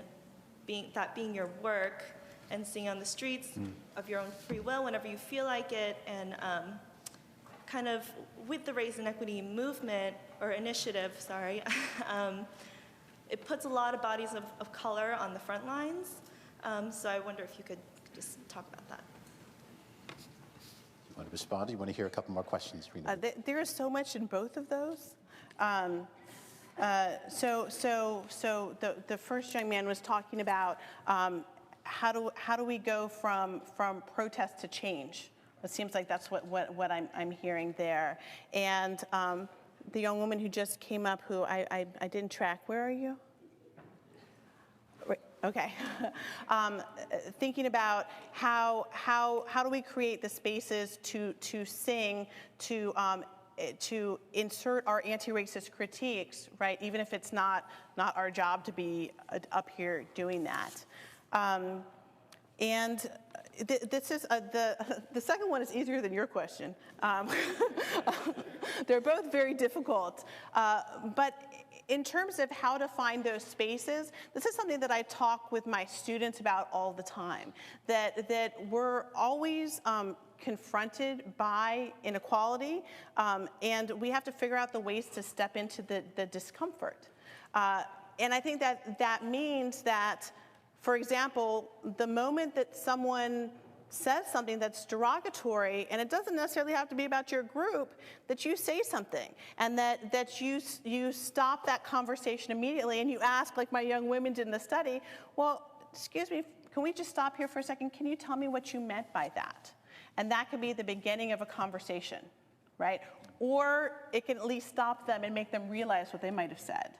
that being your work, and singing on the streets of your own free will whenever you feel like it, and kind of with the race and equity movement, or initiative, sorry, it puts a lot of bodies of color on the front lines. So I wonder if you could just talk about that. You want to respond? Do you want to hear a couple more questions, Rena? There is so much in both of those. So the first young man was talking about how do we go from protest to change? It seems like that's what I'm hearing there. And the young woman who just came up, who I didn't track, where are you? Okay. Thinking about how do we create the spaces to sing, to insert our anti-racist critiques, right? Even if it's not our job to be up here doing that. And this is the second one is easier than your question. They're both very difficult, but in terms of how to find those spaces, this is something that I talk with my students about all the time, that we're always confronted by inequality, and we have to figure out the ways to step into the discomfort. And I think that means that, for example, the moment that someone says something that's derogatory, and it doesn't necessarily have to be about your group, that you say something, and that you stop that conversation immediately, and you ask, like my young women did in the study, well, excuse me, can we just stop here for a second? Can you tell me what you meant by that? And that could be the beginning of a conversation, right? or it can at least stop them and make them realize what they might have said.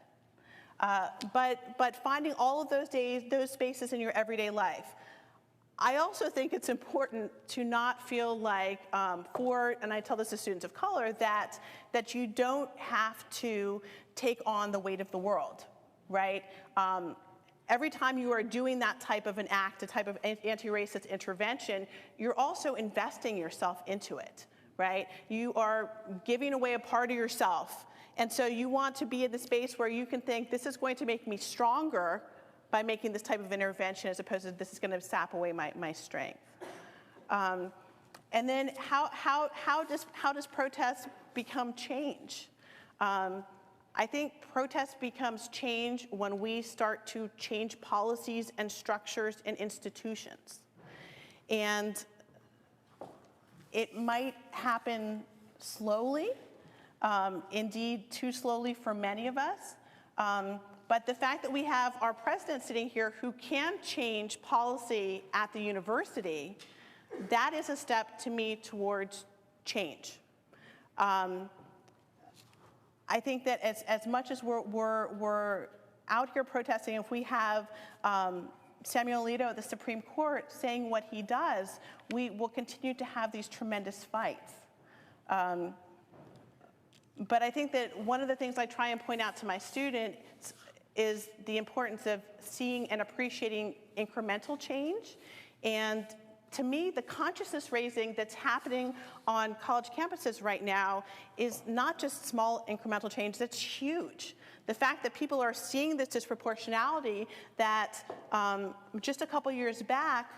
But finding all of those spaces in your everyday life. I also think it's important to not feel like, and I tell this to students of color, that you don't have to take on the weight of the world, right? Every time you are doing that type of an act, a type of anti-racist intervention, you're also investing yourself into it, right? You are giving away a part of yourself. And so you want to be in the space where you can think, this is going to make me stronger by making this type of intervention, as opposed to this is going to sap away my strength. And then how does protest become change? I think protest becomes change when we start to change policies and structures and institutions. And it might happen slowly, indeed too slowly for many of us. But the fact that we have our president sitting here who can change policy at the university, that is a step to me towards change. I think that as much as we're out here protesting, if we have Samuel Alito at the Supreme Court saying what he does, we will continue to have these tremendous fights. But I think that one of the things I try and point out to my students is the importance of seeing and appreciating incremental change. And to me, the consciousness raising that's happening on college campuses right now is not just small incremental change, that's huge. The fact that people are seeing this disproportionality that just a couple years back,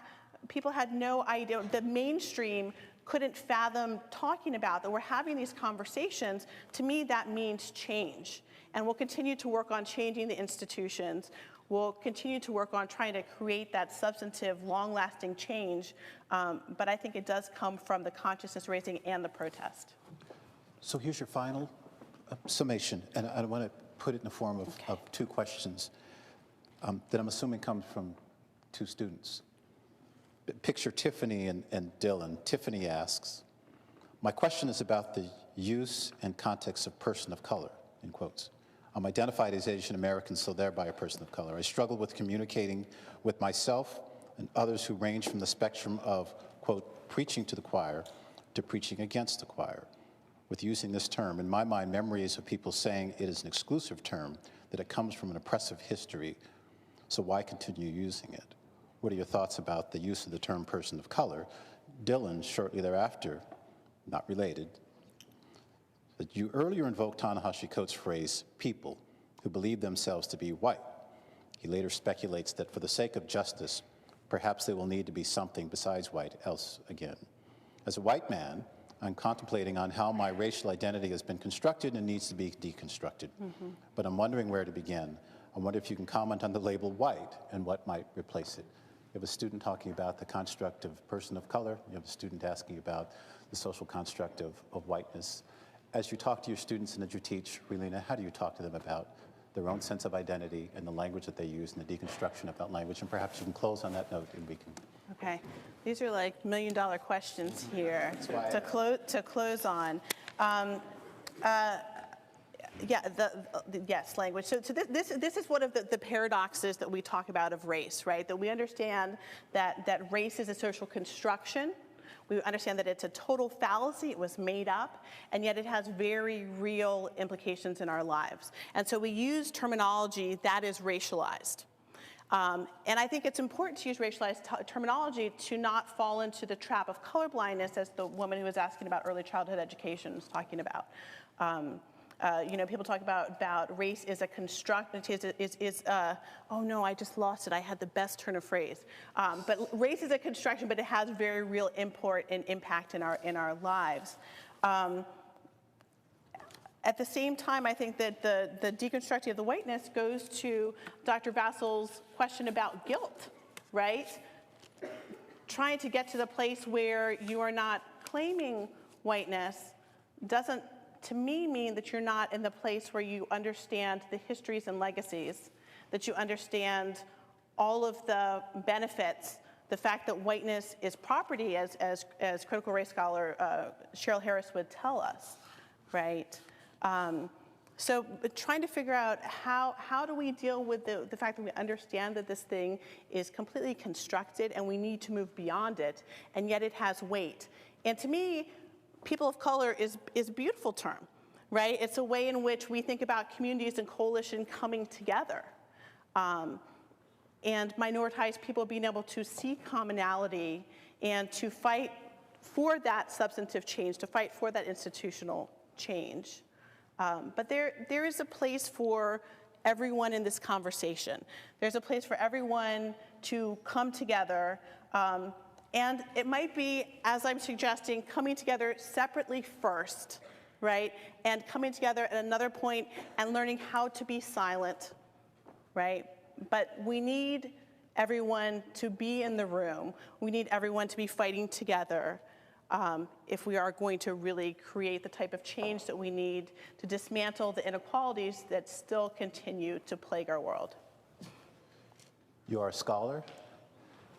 people had no idea, the mainstream couldn't fathom talking about, that we're having these conversations, to me that means change. And we'll continue to work on changing the institutions. We'll continue to work on trying to create that substantive, long-lasting change, but I think it does come from the consciousness raising and the protest. So here's your final summation, and I want to put it in the form of two questions that I'm assuming come from two students. Picture Tiffany and Dylan. Tiffany asks, my question is about the use and context of person of color, in quotes. I'm identified as Asian American, so thereby a person of color. I struggle with communicating with myself and others who range from the spectrum of, quote, preaching to the choir to preaching against the choir. With using this term, in my mind, memories of people saying it is an exclusive term, that it comes from an oppressive history, so why continue using it? What are your thoughts about the use of the term person of color? Dylan, shortly thereafter, not related, but you earlier invoked Ta-Nehisi Coates' phrase, people who believe themselves to be white. He later speculates that for the sake of justice, perhaps they will need to be something besides white, else again. As a white man, I'm contemplating on how my racial identity has been constructed and needs to be deconstructed. Mm-hmm. But I'm wondering where to begin. I wonder if you can comment on the label white and what might replace it. You have a student talking about the construct of person of color. You have a student asking about the social construct of whiteness. As you talk to your students and as you teach, Ralina, how do you talk to them about their own sense of identity and the language that they use and the deconstruction of that language? And perhaps you can close on that note and we can. Okay, these are like $1,000,000 questions here to close on. Yes, language. So this is one of the paradoxes that we talk about of race, right? That we understand that race is a social construction. We understand that it's a total fallacy, it was made up, and yet it has very real implications in our lives. And so we use terminology that is racialized. And I think it's important to use racialized terminology to not fall into the trap of colorblindness, as the woman who was asking about early childhood education was talking about. People talk about race is a construct, oh no, I just lost it. I had the best turn of phrase. But race is a construction, but it has very real import and impact in our lives. At the same time, I think that the deconstructing of the whiteness goes to Dr. Vassal's question about guilt, right? Trying to get to the place where you are not claiming whiteness doesn't, to me, mean that you're not in the place where you understand the histories and legacies, that you understand all of the benefits, the fact that whiteness is property, as critical race scholar Cheryl Harris would tell us, right? So trying to figure out how do we deal with the fact that we understand that this thing is completely constructed and we need to move beyond it, and yet it has weight. And to me, people of color is a beautiful term, right? It's a way in which we think about communities and coalition coming together. And minoritized people being able to see commonality and to fight for that substantive change, to fight for that institutional change. But there is a place for everyone in this conversation. There's a place for everyone to come together. And it might be, as I'm suggesting, coming together separately first, right? And coming together at another point and learning how to be silent, right? But we need everyone to be in the room. We need everyone to be fighting together. If we are going to really create the type of change that we need to dismantle the inequalities that still continue to plague our world. You are a scholar,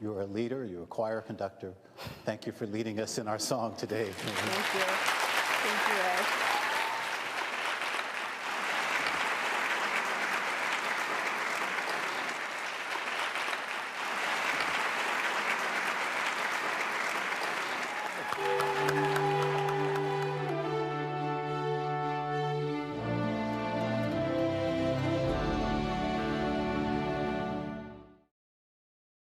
you are a leader, you're a choir conductor. Thank you for leading us in our song today. Thank you. Thank you, Ed.